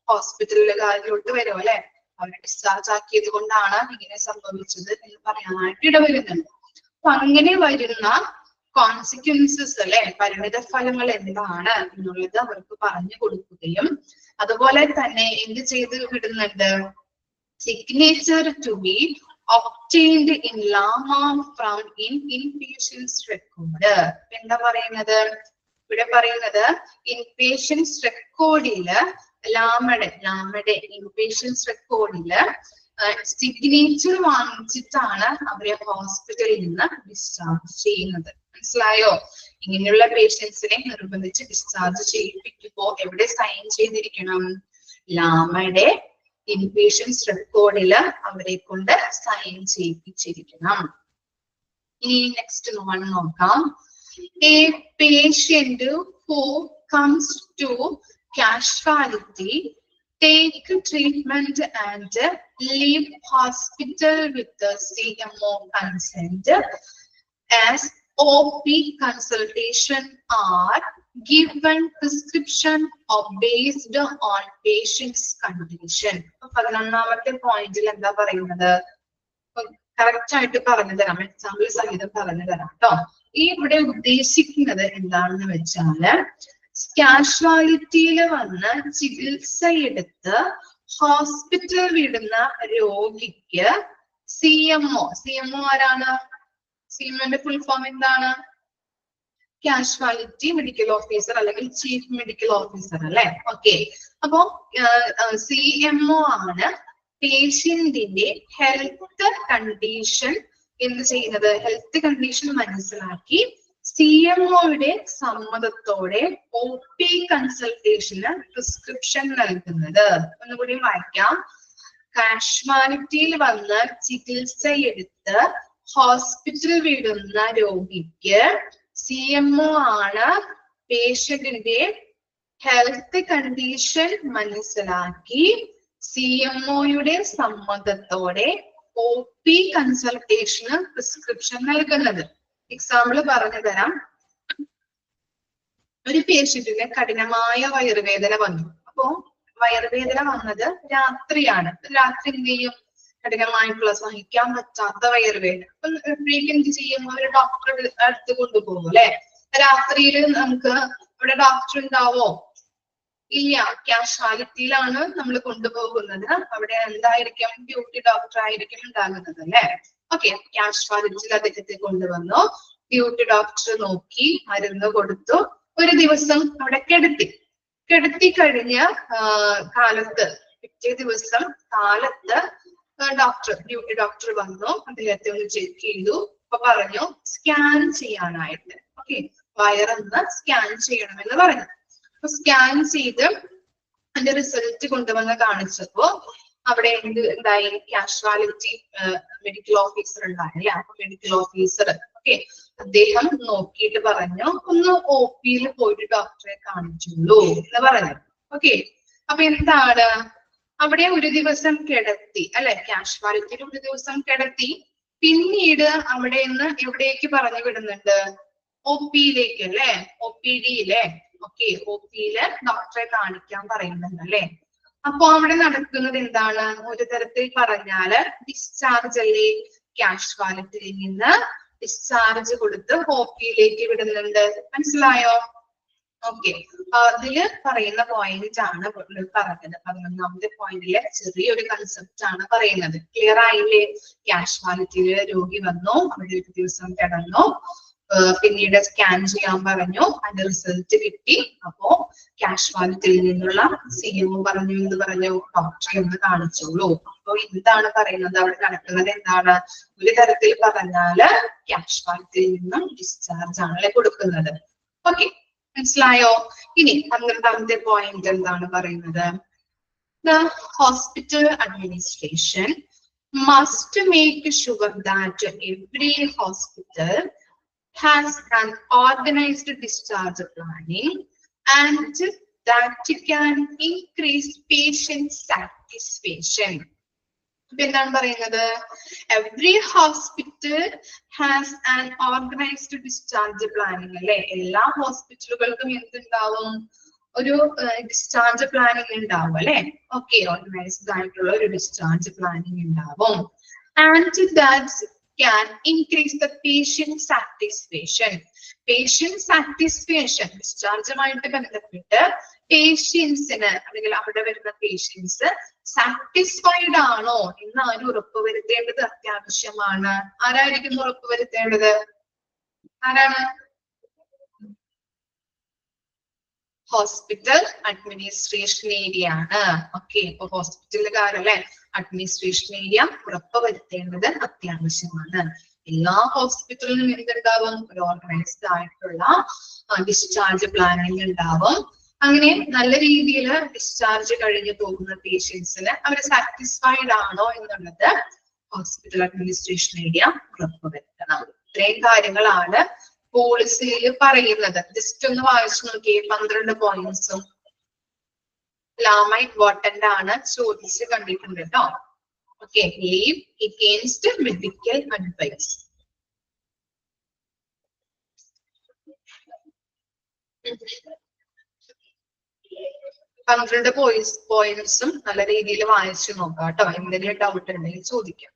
ഹോസ്പിറ്റലുകാരിലോട്ട് വരും അല്ലെ. അവരെ ഡിസ്ചാർജ് ആക്കിയത് കൊണ്ടാണ് ഇങ്ങനെ സംഭവിച്ചത് എന്ന് പറയാനായിട്ട് ഇടവരുന്നുണ്ട്. അപ്പൊ അങ്ങനെ വരുന്ന കോൺസിക്വൻസസ് അല്ലെ, പരിണിത ഫലങ്ങൾ എന്താണ് എന്നുള്ളത് അവർക്ക് പറഞ്ഞു കൊടുക്കുകയും അതുപോലെ തന്നെ എന്ത് ചെയ്ത് വിടുന്നുണ്ട്? Signature to be obtained in llama from inpatient's record. എന്താ പറയുന്നത്? ഇവിടെ പറയുന്നത് ഇൻപേഷ്യൻസ് റെക്കോർഡില് ലാമയുടെ ഇൻപേഷ്യൻസ് റെക്കോർഡില് സിഗ്നേച്ചർ വാങ്ങിച്ചിട്ടാണ് അവരെ ഹോസ്പിറ്റലിൽ നിന്ന് ഡിസ്ചാർജ് ചെയ്യുന്നത്. മനസ്സിലായോ? ഇങ്ങനെയുള്ള പേഷ്യൻസിനെ നിർബന്ധിച്ച് ഡിസ്ചാർജ് ചെയ്യിപ്പിക്കുമ്പോ എവിടെ സൈൻ ചെയ്തിരിക്കണം? ലാമയുടെ ഇൻപേഷ്യൻസ് റെക്കോർഡില് അവരെ കൊണ്ട് സൈൻ ചെയ്യിപ്പിച്ചിരിക്കണം. ഇനി നെക്സ്റ്റ് വൺ നോക്കാം. A patient who comes to casualty take treatment and leave hospital with the CMO consent as OP consultation are given prescription or based on patient's condition. 11ാമത്തെ പോയിന്റിൽ എന്താ പറയുന്നത്? കറക്റ്റ് ആയിട്ട് പറഞ്ഞു തരാം, എക്സാമ്പിൾ സഹിതം പറഞ്ഞു തരാം കേട്ടോ. ഈ ഇവിടെ ഉദ്ദേശിക്കുന്നത് എന്താണെന്ന് വെച്ചാല് കാഷ്വാലിറ്റിയിൽ വന്ന് ചികിത്സയെടുത്ത് ഹോസ്പിറ്റൽ വിടുന്ന രോഗിക്ക് CMO ആരാണ്? CMOന്റെ ഫുൾ ഫോം എന്താണ്? കാഷ്വാലിറ്റി മെഡിക്കൽ ഓഫീസർ അല്ലെങ്കിൽ ചീഫ് മെഡിക്കൽ ഓഫീസർ അല്ലെ. ഓക്കെ, അപ്പോ CMO ആണ് പേഷ്യന്റിന്റെ ഹെൽത്ത് കണ്ടീഷൻ എന്ത് ചെയ്യുന്നത്? ഹെൽത്ത് കണ്ടീഷൻ മനസ്സിലാക്കി CMOയുടെ സമ്മതത്തോടെ OP കൺസൾട്ടേഷന് പ്രിസ്ക്രിപ്ഷൻ നൽകുന്നത്. ഒന്നുകൂടി വായിക്കാം. കാഷ്വാലിറ്റിയിൽ വന്ന് ചികിത്സയെടുത്ത് ഹോസ്പിറ്റൽ വിടുന്ന രോഗിക്ക് CMO ആണ് പേഷ്യന്റിന്റെ ഹെൽത്ത് കണ്ടീഷൻ മനസ്സിലാക്കി CMOയുടെ സമ്മതത്തോടെ OP കൺസൾട്ടേഷന് പ്രിസ്ക്രിപ്ഷൻ നൽകുന്നത്. എക്സാമ്പിൾ പറഞ്ഞു തരാം. ഒരു പേഷ്യന്റിന് കഠിനമായ വയറുവേദന വന്നു. അപ്പോ വയറുവേദന വന്നത് രാത്രിയാണ്. രാത്രി എന്ത് ചെയ്യും? കഠിനമായിട്ടുള്ള സഹിക്കാൻ പറ്റാത്ത വയറുവേദന. അപ്പൊ എന്ത് ചെയ്യും? അവര് ഡോക്ടറുടെ അടുത്ത് കൊണ്ടുപോകും അല്ലെ. രാത്രിയിൽ നമുക്ക് ഇവിടെ ഡോക്ടർ ഉണ്ടാവോ? ഇല്ല. കാഷ്വാലിറ്റിയിലാണ് നമ്മൾ കൊണ്ടുപോകുന്നത്. അവിടെ എന്തായിരിക്കും? ഡ്യൂട്ടി ഡോക്ടർ ആയിരിക്കും ഉണ്ടാകുന്നത് അല്ലെ. ഓക്കെ, കാഷ്വാലിറ്റിയിൽ അദ്ദേഹത്തെ കൊണ്ടുവന്നു. ഡ്യൂട്ടി ഡോക്ടർ നോക്കി മരുന്ന് കൊടുത്തു. ഒരു ദിവസം അവിടെ കിടത്തി കഴിഞ്ഞ കാലത്ത് പിറ്റേ ദിവസം കാലത്ത് ഡ്യൂട്ടി ഡോക്ടർ വന്നു. അദ്ദേഹത്തെ ഒന്ന് ചെക്ക് ചെയ്തു. അപ്പൊ പറഞ്ഞു സ്കാൻ ചെയ്യാനായിട്ട്. ഓക്കെ, വയറൊന്ന് സ്കാൻ ചെയ്യണമെന്ന് പറഞ്ഞു. അപ്പൊ സ്കാൻ ചെയ്ത് അതിന്റെ റിസൾട്ട് കൊണ്ടുവന്ന് കാണിച്ചപ്പോ അവിടെ എന്തായി കാഷ്വാലിറ്റി മെഡിക്കൽ ഓഫീസർ ഉണ്ടായില്ലേ. അപ്പൊ മെഡിക്കൽ ഓഫീസർ ഓക്കെ അദ്ദേഹം നോക്കിയിട്ട് പറഞ്ഞു ഒന്ന് ഒ പിയിൽ പോയിട്ട് ഡോക്ടറെ കാണിച്ചുള്ളൂ എന്ന് പറഞ്ഞു. ഓക്കെ അപ്പൊ എന്താണ് അവിടെ ഒരു ദിവസം കിടത്തി അല്ലെ, കാഷ്വാലിറ്റിയിൽ ഒരു ദിവസം കിടത്തി. പിന്നീട് അവിടെ നിന്ന് എവിടേക്ക് പറഞ്ഞു വിടുന്നുണ്ട്, ഒ പിയിലേക്ക് അല്ലെ, ഒ പി ഡിയിലെ. ഓക്കെ ഒ പിയില് ഡോക്ടറെ കാണിക്കാൻ പറയുന്നുണ്ട് അല്ലെ. അപ്പൊ അവിടെ നടക്കുന്നത് എന്താണ്, ഒരു തരത്തിൽ പറഞ്ഞാല് ഡിസ്ചാർജ് അല്ലേ. കാഷ്വാലിറ്റിയിൽ നിന്ന് ഡിസ്ചാർജ് കൊടുത്ത് ഒ പിയിലേക്ക് വിടുന്നുണ്ട്. മനസ്സിലായോ? ഓക്കെ അതില് പറയുന്ന പോയിന്റ് ആണ് പറഞ്ഞത്. 11ാമത്തെ പോയിന്റിലെ ചെറിയൊരു കൺസെപ്റ്റ് ആണ് പറയുന്നത്. ക്ലിയർ ആയില്ലേ? കാഷ്വാലിറ്റിയില് രോഗി വന്നു, അവിടെ ഒരു ദിവസം കിടന്നു, പിന്നീട് സ്കാൻ ചെയ്യാൻ പറഞ്ഞു, അതിന്റെ റിസൾട്ട് കിട്ടി. അപ്പോ കാഷ്വാലിറ്റിയിൽ നിന്നുള്ള CMO പറഞ്ഞു, എന്ത് പറഞ്ഞു, ഡോക്ടറെ ഒന്ന് കാണിച്ചോളൂ. അപ്പൊ എന്താണ് പറയുന്നത്, അവിടെ നടക്കുന്നത് എന്താണ്, ഒരു തരത്തിൽ പറഞ്ഞാല് കാഷ്വാലിറ്റിയിൽ നിന്നും ഡിസ്ചാർജ് ആണല്ലേ കൊടുക്കുന്നത്. ഓക്കെ മനസ്സിലായോ? ഇനി 12ാമത്തെ പോയിന്റ് എന്താണ് പറയുന്നത്, the hospital administration must make sure that every hospital has an organized discharge planning and that can increase patient satisfaction. എന്താണ് പറയുന്നത്, every hospital has an organised discharge planning അല്ലെ. എല്ലാ ഹോസ്പിറ്റലുകൾക്കും എന്തുണ്ടാവും, ഒരു ഡിസ്ചാർജ് പ്ലാനിങ് ഉണ്ടാവും അല്ലെ. ഓക്കെ ഓർഗനൈസ്ഡ് ആയിട്ടുള്ള ഒരു ഡിസ്ചാർജ് പ്ലാനിങ് ഉണ്ടാവും. And that can increase the patient satisfaction. Patient satisfaction ഡിസ്ചാർജുമായിട്ട് ബന്ധപ്പെട്ട് പേഷ്യൻസിന് അല്ലെങ്കിൽ അവിടെ വരുന്ന പേഷ്യൻസ് സാറ്റിസ്ഫൈഡ് ആണോ എന്ന് അതിന് ഉറപ്പുവരുത്തേണ്ടത് അത്യാവശ്യമാണ്. ആരായിരിക്കും ഉറപ്പുവരുത്തേണ്ടത്, ആരാണ്? ഹോസ്പിറ്റൽ അഡ്മിനിസ്ട്രേഷൻ ഏരിയ ആണ്. ഓക്കെ ഇപ്പൊ ഹോസ്പിറ്റലുകാരല്ലേ, അഡ്മിനിസ്ട്രേഷൻ ഏരിയ ഉറപ്പുവരുത്തേണ്ടത് അത്യാവശ്യമാണ്. എല്ലാ ഹോസ്പിറ്റലിലും എന്തുണ്ടാവും, ഒരു ഓർഗനൈസ്ഡ് ആയിട്ടുള്ള ഡിസ്ചാർജ് പ്ലാനിങ് ഉണ്ടാവും. അങ്ങനെ നല്ല രീതിയിൽ ഡിസ്ചാർജ് കഴിഞ്ഞു പോകുന്ന പേഷ്യൻസിന് അവർ സാറ്റിസ്ഫൈഡ് ആണോ എന്നുള്ളത് ഹോസ്പിറ്റൽ അഡ്മിനിസ്ട്രേഷൻ ഏരിയ ഉറപ്പുവരുത്തണം. ഇത്രയും കാര്യങ്ങളാണ് പോളിസിയിൽ പറയുന്നത്. ജസ്റ്റ് ഒന്ന് വായിച്ചു നോക്കിയേ 12 പോയിന്റ്സും. ലാമ ഇമ്പോർട്ടന്റ് ആണ്, ചോദിച്ച് കണ്ടിട്ടുണ്ട് കേട്ടോ. Okay leave against medical advice. പന്ത്രണ്ട് പോയിന്റ്സും നല്ല രീതിയിൽ വായിച്ചു നോക്കാം കേട്ടോ. എന്തെങ്കിലും ഡൗട്ട് ഉണ്ടെങ്കിൽ ചോദിക്കാം.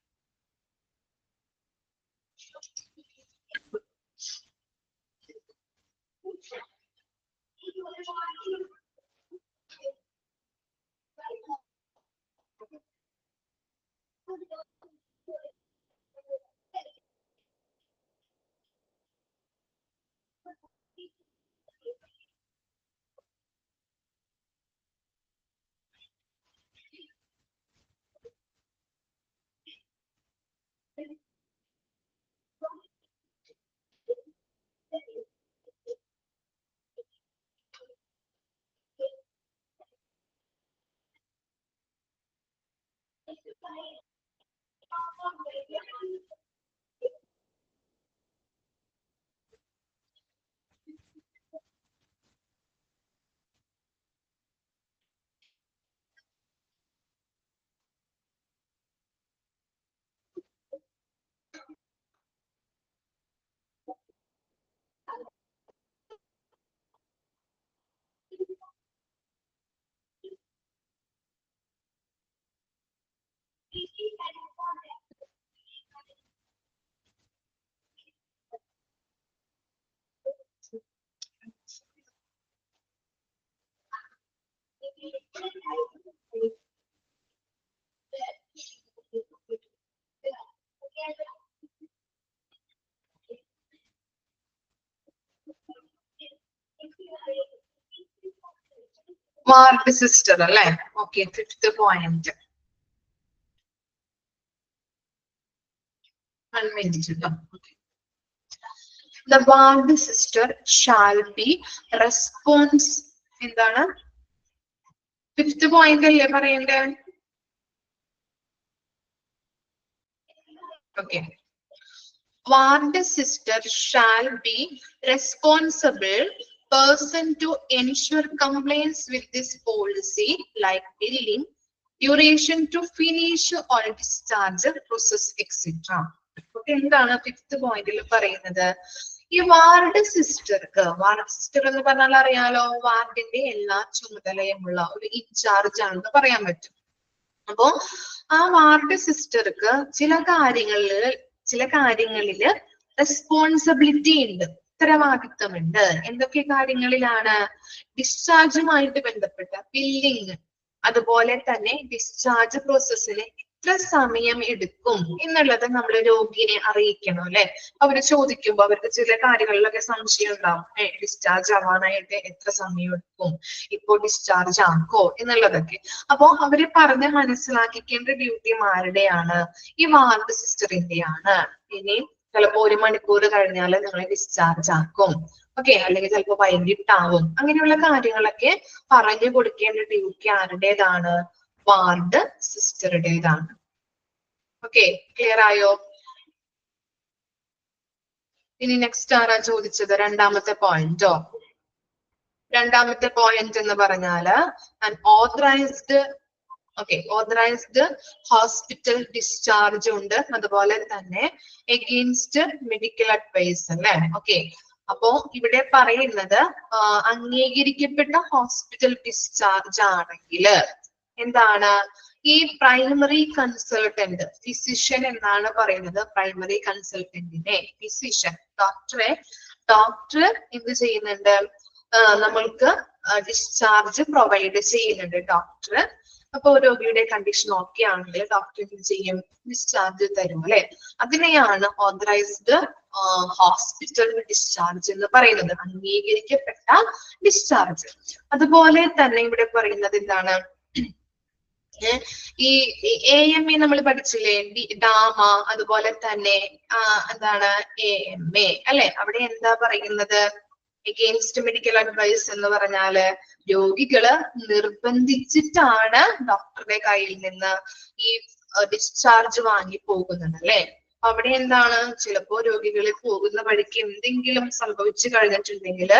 വാർഡ് സിസ്റ്റർ അല്ലെ. ഓക്കെ 5th പോയിന്റ് അൺമെന്റിട്ടോ. The ward sister shall be response. എന്താണ് 5th പോയിന്റ് അല്ലേ പറയണ്ടേ? Okay. Ward sister shall be responsible person to ensure compliance with this policy, like billing, duration to finish or discharge process, etc. എന്താണ് ഫിഫ്ത് പോയിന്റിൽ പറയുന്നത്? ഈ വാർഡ് സിസ്റ്റർക്ക്, വാർഡ് സിസ്റ്റർ എന്ന് പറഞ്ഞാൽ അറിയാലോ, വാർഡിന്റെ എല്ലാ ചുമതലയുമുള്ള ഒരു ഇൻചാർജ് ആണെന്ന് പറയാൻ പറ്റും. അപ്പോ ആ വാർഡ് സിസ്റ്റർക്ക് ചില കാര്യങ്ങളില് റെസ്പോൺസിബിലിറ്റി ഉണ്ട്, ഉത്തരവാദിത്തമുണ്ട്. എന്തൊക്കെ കാര്യങ്ങളിലാണ്? ഡിസ്ചാർജുമായിട്ട് ബന്ധപ്പെട്ട ബില്ലിങ്, അതുപോലെ തന്നെ ഡിസ്ചാർജ് പ്രോസസ്സിന് എത്ര സമയം എടുക്കും എന്നുള്ളത് നമ്മൾ രോഗിയെ അറിയിക്കണം അല്ലെ. അവര് ചോദിക്കുമ്പോ അവർക്ക് ചില കാര്യങ്ങളിലൊക്കെ സംശയം ഉണ്ടാവും. ഡിസ്ചാർജ് ആവാനായിട്ട് എത്ര സമയം എടുക്കും, ഇപ്പോ ഡിസ്ചാർജ് ആക്കോ എന്നുള്ളതൊക്കെ. അപ്പോ അവര് പറഞ്ഞ് മനസ്സിലാക്കിക്കേണ്ട ഡ്യൂട്ടി ആരുടെയാണ്? ഈ വാർഡ് സിസ്റ്ററിന്റെയാണ്. ഇനി ചിലപ്പോ 1 മണിക്കൂർ കഴിഞ്ഞാൽ നിങ്ങളെ ഡിസ്ചാർജ് ആക്കും, ഓക്കെ, അല്ലെങ്കിൽ ചിലപ്പോ വൈകിട്ടാവും. അങ്ങനെയുള്ള കാര്യങ്ങളൊക്കെ പറഞ്ഞു കൊടുക്കേണ്ട ഡ്യൂട്ടി ആരുടേതാണ്? വാർഡ് സിസ്റ്ററുടേതാണ്. ഓക്കെ, ക്ലിയർ ആയോ? ഇനി നെക്സ്റ്റ് ആരാ ചോദിച്ചത്? രണ്ടാമത്തെ പോയിന്റോ? രണ്ടാമത്തെ പോയിന്റ് എന്ന് പറഞ്ഞാല് authorised, okay, authorised hospital discharge ഉണ്ട്, അതുപോലെ തന്നെ എഗെയിൻസ്റ്റ് മെഡിക്കൽ അഡ്വൈസ് അല്ലെ. ഓക്കെ, അപ്പോ ഇവിടെ പറയുന്നത് അംഗീകരിക്കപ്പെട്ട ഹോസ്പിറ്റൽ ഡിസ്ചാർജ് ആണെങ്കിൽ എന്താണ്? ഈ പ്രൈമറി കൺസൾട്ടന്റ്, ഫിസിഷ്യൻ എന്നാണ് പറയുന്നത്. പ്രൈമറി കൺസൾട്ടന്റിനെ, ഫിസിഷ്യൻ, ഡോക്ടർ എന്ത് ചെയ്യുന്നുണ്ട്? നമ്മൾക്ക് ഡിസ്ചാർജ് പ്രൊവൈഡ് ചെയ്യുന്നുണ്ട് ഡോക്ടർ. അപ്പൊ രോഗിയുടെ കണ്ടീഷൻ ഓക്കെ ആണെങ്കിൽ ഡോക്ടർ എന്ത് ചെയ്യും? ഡിസ്ചാർജ് തരും അല്ലെ. അതിനെയാണ് ഓതറൈസ്ഡ് ഹോസ്പിറ്റൽ ഡിസ്ചാർജ് എന്ന് പറയുന്നത്, അംഗീകരിക്കപ്പെട്ട ഡിസ്ചാർജ്. അതുപോലെ തന്നെ ഇവിടെ പറയുന്നത് എന്താണ്? ഈ AMA നമ്മൾ പഠിച്ചില്ലേ, ഡാമ, അതുപോലെ തന്നെ എന്താണ് AMA അല്ലെ. അവിടെ എന്താ പറയുന്നത്? എഗെയിൻസ്റ്റ് മെഡിക്കൽ അഡ്വൈസ് എന്ന് പറഞ്ഞാല് രോഗികള് നിർബന്ധിച്ചിട്ടാണ് ഡോക്ടറുടെ കയ്യിൽ നിന്ന് ഈ ഡിസ്ചാർജ് വാങ്ങി പോകുന്നത് അല്ലെ. അവിടെ എന്താണ്? ചിലപ്പോ രോഗികളിൽ പോകുന്ന വഴിക്ക് എന്തെങ്കിലും സംഭവിച്ചു കഴിഞ്ഞിട്ടുണ്ടെങ്കിൽ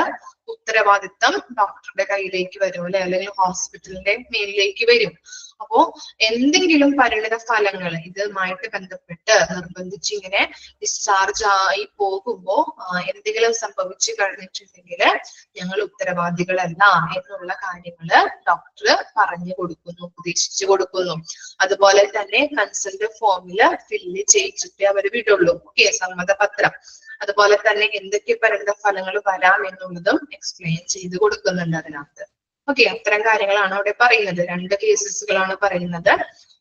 ഉത്തരവാദിത്തം ഡോക്ടറുടെ കയ്യിലേക്ക് വരും അല്ലെ, അല്ലെങ്കിൽ ഹോസ്പിറ്റലിന്റെ മേലിലേക്ക് വരും. അപ്പോ എന്തെങ്കിലും പരിണിത ഫലങ്ങൾ ഇതുമായിട്ട് ബന്ധപ്പെട്ട് നിർബന്ധിച്ച് ഇങ്ങനെ ഡിസ്ചാർജ് ആയി പോകുമ്പോ എന്തെങ്കിലും സംഭവിച്ചു കഴിഞ്ഞിട്ടുണ്ടെങ്കിൽ ഞങ്ങൾ ഉത്തരവാദികളല്ല എന്നുള്ള കാര്യങ്ങള് ഡോക്ടർ പറഞ്ഞു കൊടുക്കുന്നു, ഉപദേശിച്ചു കൊടുക്കുന്നു. അതുപോലെ തന്നെ കൺസൾട്ട് ഫോമില് ഫില്ല് ചെയ്യിച്ചിട്ട് അവര് വിടുള്ളൂ, ഓക്കെ, സമ്മതപത്രം. അതുപോലെ തന്നെ എന്തൊക്കെ പരിണിത ഫലങ്ങൾ വരാം എന്നുള്ളതും എക്സ്പ്ലെയിൻ ചെയ്ത് കൊടുക്കുന്നുണ്ട് അതിനകത്ത്. ഓക്കെ, അത്തരം കാര്യങ്ങളാണ് അവിടെ പറയുന്നത്. 2 കേസസുകളാണ് പറയുന്നത്.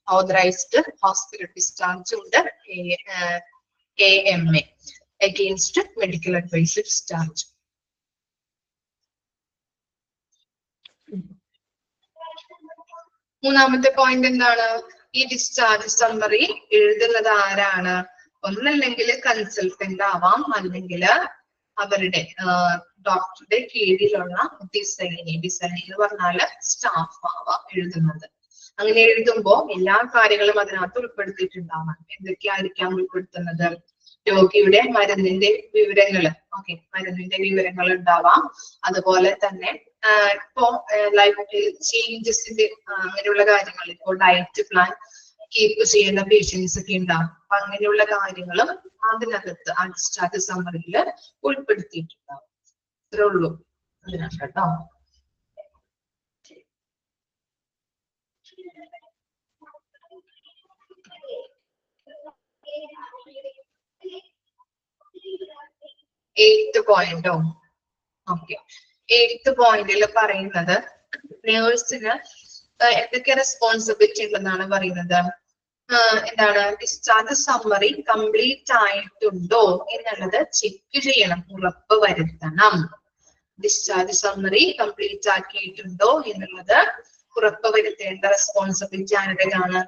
ഓതറൈസ്ഡ് ഹോസ്പിറ്റൽ ഡിസ്ചാർജ് ഉണ്ട്, AMA, against medical advice discharge. മൂന്നാമത്തെ പോയിന്റ് എന്താണ്? ഈ ഡിസ്ചാർജ് സമ്മറി എഴുതുന്നത് ആരാണ്? ഒന്നല്ലെങ്കിൽ കൺസൾട്ടന്റ് ആവാം, അല്ലെങ്കിൽ അവരുടെ ഡോക്ടറുടെ കീഴിലുള്ള ഡിസൈനി എന്ന് പറഞ്ഞാല് സ്റ്റാഫ് ആവാം എഴുതുന്നത്. അങ്ങനെ എഴുതുമ്പോ എല്ലാ കാര്യങ്ങളും അതിനകത്ത് ഉൾപ്പെടുത്തിയിട്ടുണ്ടാവാം. എന്തൊക്കെയായിരിക്കാം ഉൾപ്പെടുത്തുന്നത്? രോഗിയുടെ മരുന്നിന്റെ വിവരങ്ങള്, ഓക്കെ, മരുന്നിന്റെ വിവരങ്ങൾ ഉണ്ടാവാം. അതുപോലെ തന്നെ ഇപ്പോ ലൈഫ് ചേഞ്ചസിന്റെ അങ്ങനെയുള്ള കാര്യങ്ങൾ, ഇപ്പോ ഡയറ്റ് പ്ലാൻ കീപ്പ് ചെയ്യുന്ന പേഷ്യൻസ് ഒക്കെ ഉണ്ടാവും. അപ്പൊ അങ്ങനെയുള്ള കാര്യങ്ങളും അതിനകത്ത് ആ ഡിസ്ചാർജ് സമ്മറിയില് ഉൾപ്പെടുത്തിയിട്ടുണ്ടാവും. ഇത്രേ ഉള്ളൂ അതിനകത്ത് കേട്ടോ. എയ്ത്ത് പോയിന്റോ? ഓക്കെ, എയ്ത്ത് പോയിന്റിൽ പറയുന്നത് നേഴ്സിന് എന്തൊക്കെ റെസ്പോൺസിബിലിറ്റി ഉണ്ടെന്നാണ് പറയുന്നത്. എന്താണ്? ഡിസ്ചാർജ് സമ്മറി കംപ്ലീറ്റ് ആയിട്ടുണ്ടോ എന്നുള്ളത് ചെക്ക് ചെയ്യണം, ഉറപ്പ് വരുത്തണം. ഡിസ്ചാർജ് സമ്മറി കംപ്ലീറ്റ് ആക്കിയിട്ടുണ്ടോ എന്നുള്ളത് ഉറപ്പ് വരുത്തേണ്ട റെസ്പോൺസിബിലിറ്റി ആരുടേതാണ്?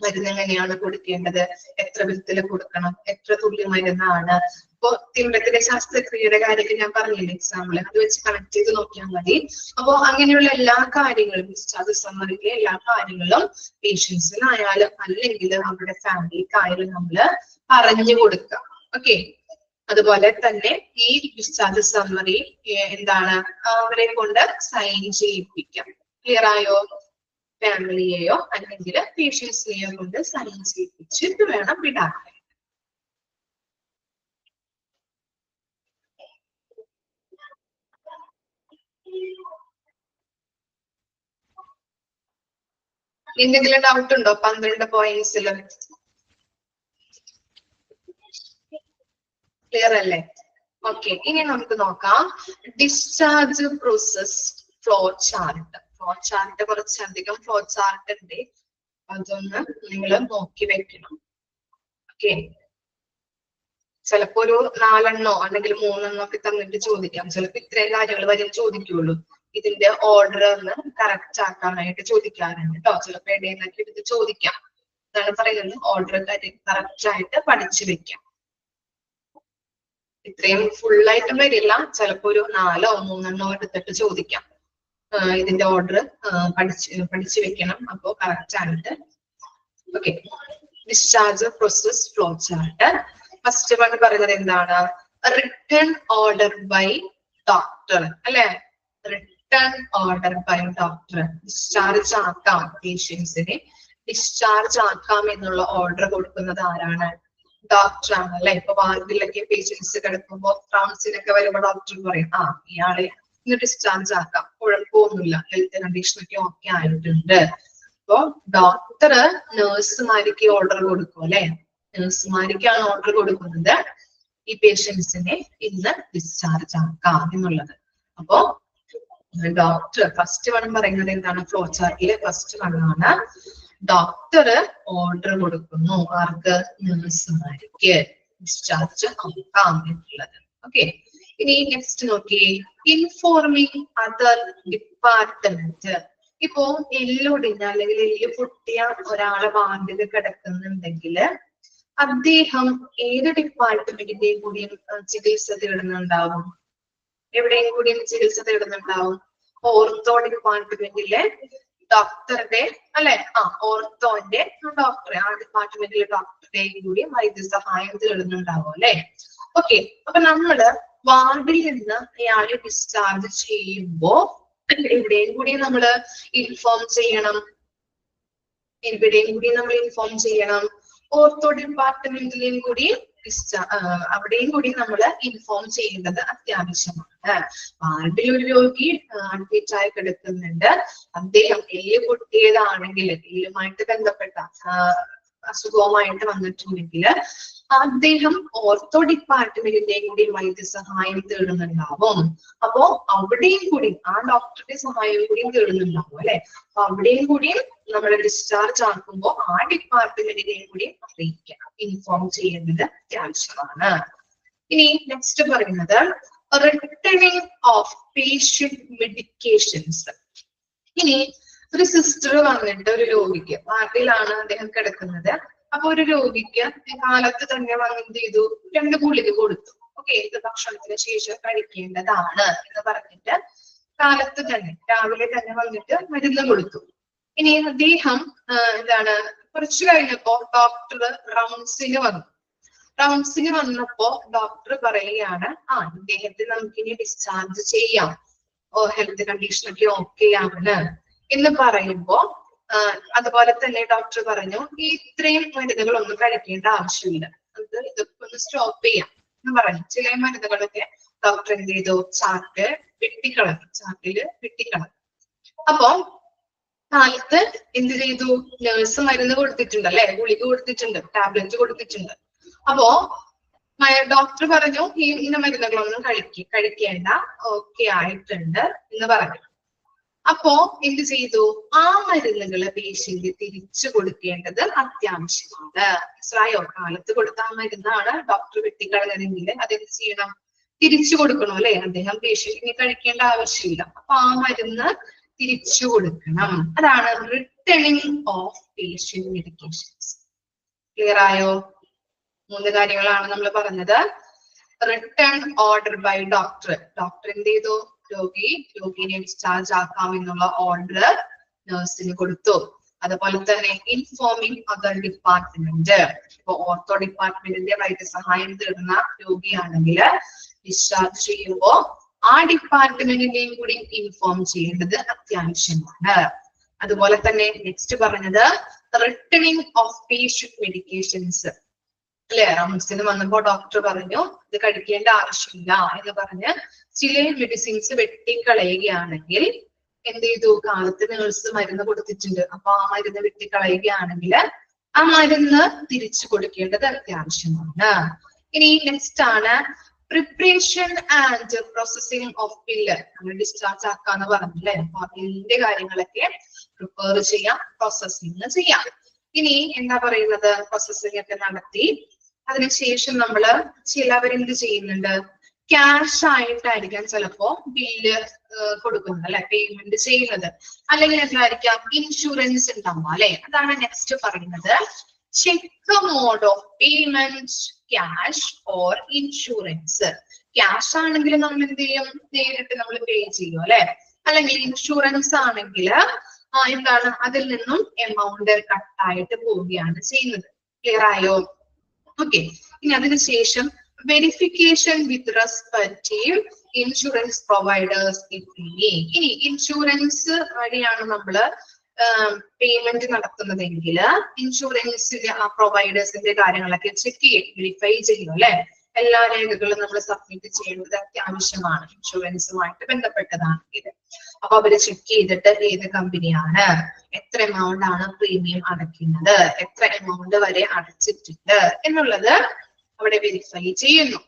മരുന്ന് എങ്ങനെയാണ് കൊടുക്കേണ്ടത്, എത്ര വിധത്തിൽ കൊടുക്കണം, എത്ര തുള്ളി മരുന്നാണ്. ഇപ്പൊ തിമിരത്തിന്റെ ശസ്ത്രക്രിയയുടെ കാര്യമൊക്കെ ഞാൻ പറഞ്ഞില്ലേ എക്സാമ്പിൾ, അത് വെച്ച് കണക്ട് ചെയ്ത് നോക്കിയാൽ മതി. അപ്പൊ അങ്ങനെയുള്ള എല്ലാ കാര്യങ്ങളും ഡിസ്ചാർജ് സമ്മറിയിലെ എല്ലാ കാര്യങ്ങളും പേഷ്യൻസിനായാലും അല്ലെങ്കിൽ അവരുടെ ഫാമിലിക്കായാലും നമ്മള് പറഞ്ഞു കൊടുക്കാം. ഓക്കെ. അതുപോലെ തന്നെ ഈ ഡിസ്ചാർജ് സമ്മറി എന്താണ് അവരെ കൊണ്ട് സൈൻ ചെയ്യിപ്പിക്കാം. ക്ലിയർ ആയോ? ഫാമിലിയെയോ അല്ലെങ്കിൽ പേഷ്യൻസിനെയോ കൊണ്ട് സൈൻ ചെയ്യിപ്പിച്ചിട്ട് വേണം വിടാൻ. എന്തെങ്കിലും ഡൗട്ട് ഉണ്ടോ 12 പോയിന്റ്സിൽ? ക്ലിയർ അല്ലേ? ഓക്കെ. ഇനി നമുക്ക് നോക്കാം discharge process flow chart. Flow chart കുറച്ചധികം ഫ്ലോ ചാർട്ട് ഉണ്ട്, അതൊന്ന് നിങ്ങൾ നോക്കി വെക്കണം. ഓക്കെ. ചിലപ്പോ ഒരു 4 അല്ലെങ്കിൽ 3 ഒക്കെ തന്നിട്ട് ചോദിക്കാം. ചിലപ്പോ ഇത്രയും കാര്യങ്ങൾ വരെ ചോദിക്കുള്ളൂ. ഇതിന്റെ ഓർഡർ ഒന്ന് കറക്റ്റ് ആക്കാനായിട്ട് ചോദിക്കാറുണ്ട് കേട്ടോ. ചിലപ്പോ ഇടയിലൊക്കെ എടുത്ത് ചോദിക്കാം. ഇതാണ് പറയുന്നത്, ഓർഡർ കറക്റ്റ് ആയിട്ട് പഠിച്ചു വെക്കാം. ഇത്രയും ഫുള്ളായിട്ടും വരില്ല, ചിലപ്പോ ഒരു 4 എടുത്തിട്ട് ചോദിക്കാം. ഇതിന്റെ ഓർഡർ പഠിച്ചു വെക്കണം. അപ്പോ കറക്റ്റ് ആയിട്ട്. Okay. Discharge process flow chart. First one പറയുന്നത് എന്താണ്? റിട്ടേൺ ഓർഡർ ബൈ ഡോക്ടർ അല്ലെ? Return order by doctor. Discharge ആക്കാം, പേഷ്യൻസിനെ ഡിസ്ചാർജ് ആക്കാം എന്നുള്ള ഓർഡർ കൊടുക്കുന്നത് ആരാണ്? ഡോക്ടർ ആണ് അല്ലെ? ഇപ്പൊ വാർഡിലൊക്കെ പേഷ്യൻസ് കിടക്കുമ്പോ റൗണ്ട്സിനൊക്കെ വരുമ്പോ ഡോക്ടർ പറയും ഇയാളെ ഇന്ന് ഡിസ്ചാർജ് ആക്കാം, കുഴപ്പമൊന്നുമില്ല, ഹെൽത്ത് കണ്ടീഷനൊക്കെ ഓക്കെ ആയിട്ടുണ്ട്. അപ്പൊ ഡോക്ടർ നേഴ്സുമാർക്ക് ഓർഡർ കൊടുക്കും അല്ലെ? നേഴ്സുമാർക്കാണ് ഓർഡർ കൊടുക്കുന്നത് ഈ പേഷ്യൻസിനെ ഇന്ന് ഡിസ്ചാർജ് ആക്കാം എന്നുള്ളത്. അപ്പോ ഡോക്ടർ ഫസ്റ്റ് വൺ പറയുന്നത് എന്താണ്? ഫ്ലോ ചാർട്ടിലെ ഫസ്റ്റ് വൺ ആണ് ഡോക്ടർ ഓർഡർ കൊടുക്കുന്നു ആർക്ക്? നേഴ്സുമാർക്ക് ഡിസ്ചാർജ് ആക്കാം എന്നുള്ളത്. ഓക്കെ. ഇനി നെക്സ്റ്റ് നോക്കിയേ, ഇൻഫോർമിങ് അതർ ഡിപ്പാർട്ട്മെന്റ്. ഇപ്പോ എല്ലൊടിഞ്ഞ അല്ലെങ്കിൽ എല്ല് പൊട്ടിയ ഒരാളെ വാർഡിൽ കിടക്കുന്നുണ്ടെങ്കിൽ അദ്ദേഹം ഏത് ഡിപ്പാർട്ട്മെന്റിന്റെയും കൂടി ചികിത്സ തേടുന്നുണ്ടാവും? എവിടെയും കൂടി ചികിത്സ തേടുന്നുണ്ടാവും? ഓർത്തോ ഡിപ്പാർട്ട്മെന്റിലെ ഡോക്ടറുടെ അല്ലെ? ഓർത്തോന്റെ ഡോക്ടറെ, ആ ഡിപ്പാർട്ട്മെന്റിലെ ഡോക്ടറുടെയും കൂടി വൈദ്യസഹായം തേടുന്നുണ്ടാവും അല്ലെ? ഓക്കെ. അപ്പൊ നമ്മള് വാർഡിൽ നിന്ന് അയാളെ ഡിസ്ചാർജ് ചെയ്യുമ്പോ എവിടെയും കൂടി നമ്മള് ഇൻഫോം ചെയ്യണം. എവിടെയും കൂടി നമ്മൾ ഇൻഫോം ചെയ്യണം. ഓർത്തോ ഡിപ്പാർട്ട്മെന്റിലെയും കൂടി അവിടെയും കൂടി നമ്മൾ ഇൻഫോം ചെയ്യേണ്ടത് അത്യാവശ്യമാണ്. വാർഡിൽ ഒരു രോഗി അഡ്മിറ്റ് ആയി കിടക്കുന്നുണ്ട്, അദ്ദേഹം എല്ല് പൊട്ടിയതാണെങ്കിൽ, എല്ലുമായിട്ട് ബന്ധപ്പെട്ട അസുഖവുമായിട്ട് വന്നിട്ടുണ്ടെങ്കിൽ അദ്ദേഹം ഓർത്തോ ഡിപ്പാർട്ട്മെന്റിന്റെയും കൂടി വൈദ്യസഹായം തേടുന്നുണ്ടാവും. അപ്പോ അവിടെയും കൂടി ആ ഡോക്ടറുടെ സഹായം കൂടിയും തേടുന്നുണ്ടാവും അല്ലെ? അപ്പൊ അവിടെയും കൂടി നമ്മൾ ഡിസ്ചാർജ് ആക്കുമ്പോൾ ആ ഡിപ്പാർട്ട്മെന്റിനെയും കൂടി അറിയിക്കണം, ഇൻഫോം ചെയ്യേണ്ടത് അത്യാവശ്യമാണ്. ഇനി നെക്സ്റ്റ് പറയുന്നത് റിട്ടേണിംഗ് ഓഫ് പേഷ്യന്റ് മെഡിക്കേഷൻസ്. ഇനി ഒരു സിസ്റ്റർ വന്നിട്ട് ഒരു രോഗിക്ക്, വാർഡിലാണ് അദ്ദേഹം കിടക്കുന്നത്, അപ്പൊ ഒരു രോഗിക്ക് കാലത്ത് തന്നെ വന്നിട്ട് ചെയ്തു 2 ഗുളിക കൊടുത്തു. ഓക്കെ, ഇത് ഭക്ഷണത്തിന് ശേഷം കഴിക്കേണ്ടതാണ് എന്ന് പറഞ്ഞിട്ട് കാലത്ത് തന്നെ രാവിലെ തന്നെ വന്നിട്ട് മരുന്ന് കൊടുത്തു. ഇനി അദ്ദേഹം എന്താണ് കുറച്ചു കഴിഞ്ഞപ്പോ ഡോക്ടർ റൗണ്ട്സിന് വന്നു. റൗണ്ട്സിന് വന്നപ്പോ ഡോക്ടർ പറയുകയാണ് ഇദ്ദേഹത്തെ നമുക്കിനി ഡിസ്ചാർജ് ചെയ്യാം, ഹെൽത്ത് കണ്ടീഷനൊക്കെ ഓക്കെ ആണ് എന്ന് പറയുമ്പോ അതുപോലെ തന്നെ ഡോക്ടർ പറഞ്ഞു ഇത്രയും മരുന്നുകൾ ഒന്നും കഴിക്കേണ്ട ആവശ്യമില്ല, അത് ഇതൊക്കെ ഒന്ന് സ്റ്റോപ്പ് ചെയ്യാം എന്ന് പറഞ്ഞു. ചില മരുന്നുകളൊക്കെ ഡോക്ടർ എന്ത് ചെയ്തു? ചാർട്ടില് വെട്ടിക്കളഞ്ഞു. അപ്പൊ കാലത്ത് എന്ത് ചെയ്തു? നേഴ്സ് മരുന്ന് കൊടുത്തിട്ടുണ്ട് അല്ലെ? ഗുളിക കൊടുത്തിട്ടുണ്ട്, ടാബ്ലറ്റ് കൊടുത്തിട്ടുണ്ട്. അപ്പോ ഡോക്ടർ പറഞ്ഞു ഇന്ന മരുന്നുകളൊന്നും കഴിക്കേണ്ട, ഓക്കെ ആയിട്ടുണ്ട് എന്ന് പറഞ്ഞു. അപ്പോ എന്ത് ചെയ്തു? ആ മരുന്നുകള് പേഷ്യന്റ് തിരിച്ചു കൊടുക്കേണ്ടത് അത്യാവശ്യമാണ്. മനസ്സിലായോ? കാലത്ത് കൊടുത്ത ആ മരുന്നാണ് ഡോക്ടർ വെട്ടിക്കളഞ്ഞതെങ്കിൽ അതെന്ത് ചെയ്യണം? തിരിച്ചു കൊടുക്കണം അല്ലെ? അദ്ദേഹം പേഷ്യന്റിന് കഴിക്കേണ്ട ആവശ്യമില്ല. അപ്പൊ ആ മരുന്ന് തിരിച്ചു കൊടുക്കണം. അതാണ് returning of patient medications. Clear ആയോ? 3 കാര്യങ്ങളാണ് നമ്മൾ പറഞ്ഞത്. Return order by doctor. Doctor എന്ത് ചെയ്തു? രോഗിനെ ഡിസ്ചാർജ് ആക്കാം എന്നുള്ള ഓർഡർ നഴ്സിന് കൊടുത്തു. അതുപോലെ തന്നെ ഇൻഫോമിംഗ് അതർ ഡിപ്പാർട്ട്മെന്റ്. ഇപ്പൊ ഓർത്തോ ഡിപ്പാർട്ട്മെന്റിന്റെ വൈദ്യസഹായം തേടുന്ന രോഗിയാണെങ്കിൽ ഡിസ്ചാർജ് ചെയ്യുമ്പോൾ ആ ഡിപ്പാർട്ട്മെന്റിനെയും കൂടി ഇൻഫോം ചെയ്യേണ്ടത് അത്യാവശ്യമാണ്. അതുപോലെ തന്നെ നെക്സ്റ്റ് പറഞ്ഞത് റിട്ടേണിംഗ് ഓഫ് പേഷ്യന്റ് മെഡിക്കേഷൻസ് അല്ലെ. റൗണ്ട്സിന് വന്നപ്പോ ഡോക്ടർ പറഞ്ഞു ഇത് കഴിക്കേണ്ട ആവശ്യമില്ല എന്ന് പറഞ്ഞ് ചില മെഡിസിൻസ് വെട്ടിക്കളയുകയാണെങ്കിൽ എന്ത് ചെയ്തു? കാലത്ത് നേഴ്സ് മരുന്ന് കൊടുത്തിട്ടുണ്ട്, അപ്പൊ ആ മരുന്ന് വെട്ടിക്കളയുകയാണെങ്കിൽ ആ മരുന്ന് തിരിച്ചു കൊടുക്കേണ്ടത് അത്യാവശ്യമാണ്. ഇനി നെക്സ്റ്റ് ആണ് preparation and processing of pill. നമ്മൾ ഡിസ്ചാർജ് ആക്കാന്ന് പറഞ്ഞല്ലേ, അപ്പൊ പില്ലിന്റെ കാര്യങ്ങളൊക്കെ പ്രിപ്പയർ ചെയ്യാം, പ്രോസസ്സിംഗ് ചെയ്യാം. ഇനി എന്താ പറയുന്നത്? പ്രോസസ്സിംഗ് ഒക്കെ നടത്തി അതിനുശേഷം നമ്മള് ചിലവരെന്ത് ചെയ്യുന്നുണ്ട്? ക്യാഷ് ആയിട്ടായിരിക്കാം ചിലപ്പോ ബില്ല് കൊടുക്കുന്നത് അല്ലെ, പേയ്മെന്റ് ചെയ്യുന്നത്. അല്ലെങ്കിൽ എന്തായിരിക്കാം? ഇൻഷുറൻസ് ഉണ്ടാവും അല്ലെ. അതാണ് നെക്സ്റ്റ് പറയുന്നത്. Check mode of payment, cash or insurance. Cash ആണെങ്കിൽ നമ്മൾ എന്ത് ചെയ്യും? നേരിട്ട് നമ്മൾ പേ ചെയ്യും അല്ലെ. അല്ലെങ്കിൽ ഇൻഷുറൻസ് ആണെങ്കിൽ എന്താണ്? അതിൽ നിന്നും എമൗണ്ട് കട്ടായിട്ട് പോവുകയാണ് ചെയ്യുന്നത്. ക്ലിയർ ആയോ? ഓക്കെ. ഇനി അതിനുശേഷം വെരിഫിക്കേഷൻ വിത്ത് റെസ്പെക്റ്റീവ് ഇൻഷുറൻസ് പ്രൊവൈഡേഴ്സ്. ഇനി ഇൻഷുറൻസ് വഴിയാണ് നമ്മള് പേയ്മെന്റ് നടത്തുന്നതെങ്കിൽ ഇൻഷുറൻസിന്റെ ആ പ്രൊവൈഡേഴ്സിന്റെ കാര്യങ്ങളൊക്കെ ചെക്ക് ചെയ്യും, വെരിഫൈ ചെയ്യും അല്ലെ. എല്ലാ രേഖകളും നമ്മൾ സബ്മിറ്റ് ചെയ്യേണ്ടത് അത്യാവശ്യമാണ് ഇൻഷുറൻസുമായിട്ട് ബന്ധപ്പെട്ടതാണെങ്കിൽ. അപ്പൊ അവര് ചെക്ക് ചെയ്തിട്ട് ഏത് കമ്പനിയാണ്, എത്ര എമൗണ്ട് ആണ് പ്രീമിയം അടയ്ക്കുന്നത്, എത്ര എമൗണ്ട് വരെ അടച്ചിട്ടുണ്ട് എന്നുള്ളത് അവിടെ വെരിഫൈ ചെയ്യുന്നു.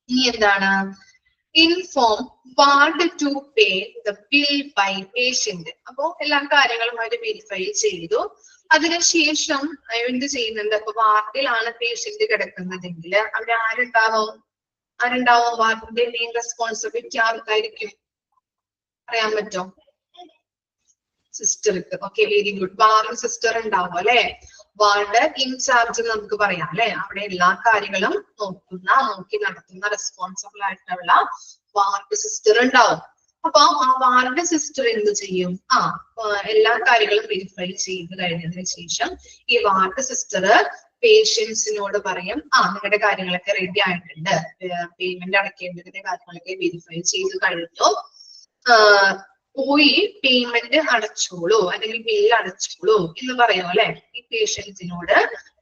ഇനി എന്താണ്? Inform ward to pay the bill by patient. അപ്പോ എല്ലാ കാര്യങ്ങളും അവർ വെരിഫൈ ചെയ്തു. അതിനുശേഷം എന്ത് ചെയ്യുന്നുണ്ട്? അപ്പൊ വാർഡിലാണ് പേഷ്യന്റ് കിടക്കുന്നതെങ്കിൽ അവിടെ ആരുണ്ടാവും? വാർഡിന്റെ മെയിൻ റെസ്പോൺസിബിലിറ്റി ആർക്കായിരിക്കും? അറിയാൻ പറ്റോ? സിസ്റ്റർക്ക്. Okay, very good. Ward sister ഉണ്ടാവും അല്ലെ. വാർഡ് ഇൻചാർജ് നമുക്ക് പറയാം അല്ലെ. അവിടെ എല്ലാ കാര്യങ്ങളും നോക്കി നടത്തുന്ന റെസ്പോൺസിബിൾ ആയിട്ടുള്ള വാർഡ് സിസ്റ്റർ ഉണ്ടാവും. അപ്പൊ ആ വാർഡ് സിസ്റ്റർ എന്ത് ചെയ്യും? എല്ലാ കാര്യങ്ങളും വെരിഫൈ ചെയ്ത് കഴിഞ്ഞതിന് ശേഷം ഈ വാർഡ് സിസ്റ്റർ പേഷ്യൻസിനോട് പറയും, നിങ്ങളുടെ കാര്യങ്ങളൊക്കെ റെഡി ആയിട്ടുണ്ട്, പേയ്മെന്റ് അടയ്ക്കേണ്ടതിന്റെ കാര്യങ്ങളൊക്കെ വെരിഫൈ ചെയ്ത് കഴിഞ്ഞു, പോയി പേയ്മെന്റ് അടച്ചോളൂ അല്ലെങ്കിൽ ബില്ല് അടച്ചോളൂ എന്ന് പറയും അല്ലെ. ഈ പേഷ്യൻസിനോട്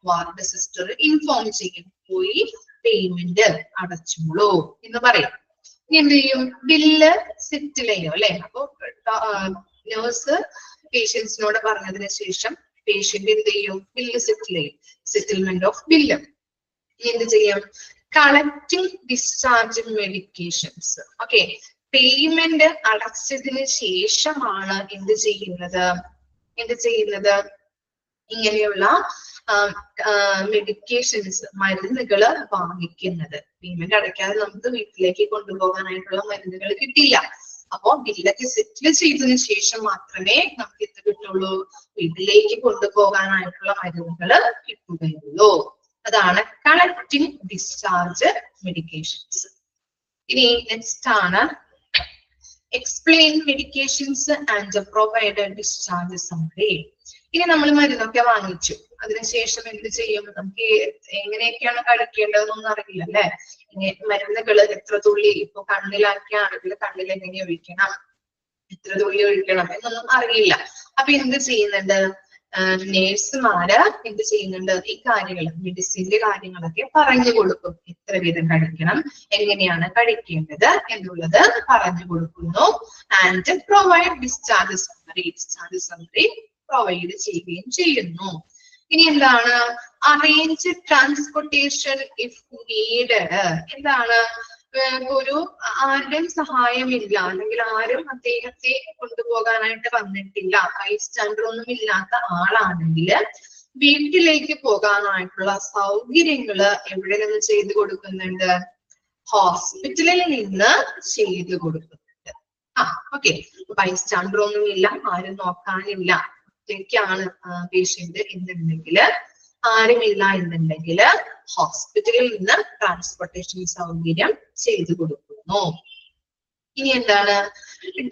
വാർഡ് സിസ്റ്റർ ഇൻഫോം ചെയ്യും, പോയി പേയ്മെന്റ് അടച്ചോളൂ എന്ന് പറയും. ഇനി എന്ത് ചെയ്യും? ബില്ല് സെറ്റിൽ ചെയ്യും അല്ലെ. അപ്പൊ നേഴ്സ് പേഷ്യൻസിനോട് പറഞ്ഞതിന് ശേഷം പേഷ്യന്റ് എന്ത് ചെയ്യും? ബില്ല് സെറ്റിൽ ചെയ്യും, സെറ്റിൽമെന്റ് ഓഫ് ബില്ല്. ഇനി എന്ത് ചെയ്യും? Collecting discharge medications. Okay, payment അടച്ചതിന് ശേഷമാണ് എന്ത് ചെയ്യുന്നത്? ഇങ്ങനെയുള്ള മെഡിക്കേഷൻസ്, മരുന്നുകൾ വാങ്ങിക്കുന്നത്. പേയ്മെന്റ് അടയ്ക്കാതെ നമുക്ക് വീട്ടിലേക്ക് കൊണ്ടുപോകാനായിട്ടുള്ള മരുന്നുകൾ കിട്ടില്ല. അപ്പോ ബില്ലൊക്കെ സെറ്റിൽ ചെയ്തതിനു ശേഷം മാത്രമേ നമുക്ക് എന്ത് കിട്ടുള്ളൂ? വീട്ടിലേക്ക് കൊണ്ടുപോകാനായിട്ടുള്ള മരുന്നുകൾ കിട്ടുകയുള്ളൂ. അതാണ് കളക്ടിങ് ഡിസ്ചാർജ് മെഡിക്കേഷൻസ്. ഇനി നെക്സ്റ്റ് ആണ് explain medications and provide discharge summary. ഇനി നമ്മൾ മരുന്നൊക്കെ വാങ്ങിച്ചു, അതിനുശേഷം എന്ത് ചെയ്യും? നമുക്ക് എങ്ങനെയൊക്കെയാണ് കഴിക്കേണ്ടതെന്നൊന്നും അറിയില്ല അല്ലെ. ഇനി മരുന്നുകൾ എത്ര തുള്ളി, ഇപ്പൊ കണ്ണിലാക്കിയാണെങ്കിൽ കണ്ണിൽ എങ്ങനെ ഒഴിക്കണം, എത്ര തുള്ളി ഒഴിക്കണം എന്നൊന്നും അറിയില്ല. അപ്പൊ എന്ത് ചെയ്യുന്നുണ്ട്? നേഴ്സുമാര് എന്ത് ചെയ്യുന്നുണ്ട്? ഈ കാര്യങ്ങൾ, മെഡിസിന്റെ കാര്യങ്ങളൊക്കെ പറഞ്ഞു കൊടുക്കും. എത്ര വീതം കഴിക്കണം, എങ്ങനെയാണ് കഴിക്കേണ്ടത് എന്നുള്ളത് പറഞ്ഞു കൊടുക്കുന്നു. And provide discharge summary. Discharge summary provide ചെയ്യുകയും ചെയ്യുന്നു. ഇനി എന്താണ്? Arrange transportation if needed. എന്താണ്? ഒരു ആരുടെയും സഹായമില്ല അല്ലെങ്കിൽ ആരും അദ്ദേഹത്തെ കൊണ്ടുപോകാനായിട്ട് വന്നിട്ടില്ല, ബൈസ്റ്റാൻഡർ ഒന്നും ഇല്ലാത്ത ആളാണെങ്കിൽ വീട്ടിലേക്ക് പോകാനായിട്ടുള്ള സൗകര്യങ്ങള് എവിടെ നിന്ന് ചെയ്തു കൊടുക്കുന്നുണ്ട്? ഹോസ്പിറ്റലിൽ നിന്ന് ചെയ്തു കൊടുക്കുന്നുണ്ട്. ഓക്കെ. ബൈസ്റ്റാൻഡർ ഒന്നുമില്ല, ആരും നോക്കാനില്ല, ഒറ്റയ്ക്കാണ് പേഷ്യന്റ് എന്നുണ്ടെങ്കിൽ, ആരുമില്ല എന്നുണ്ടെങ്കിൽ ഹോസ്പിറ്റലിൽ നിന്ന് ട്രാൻസ്പോർട്ടേഷൻ സൗകര്യം ചെയ്തു കൊടുക്കുന്നു. ഇനി എന്താണ്?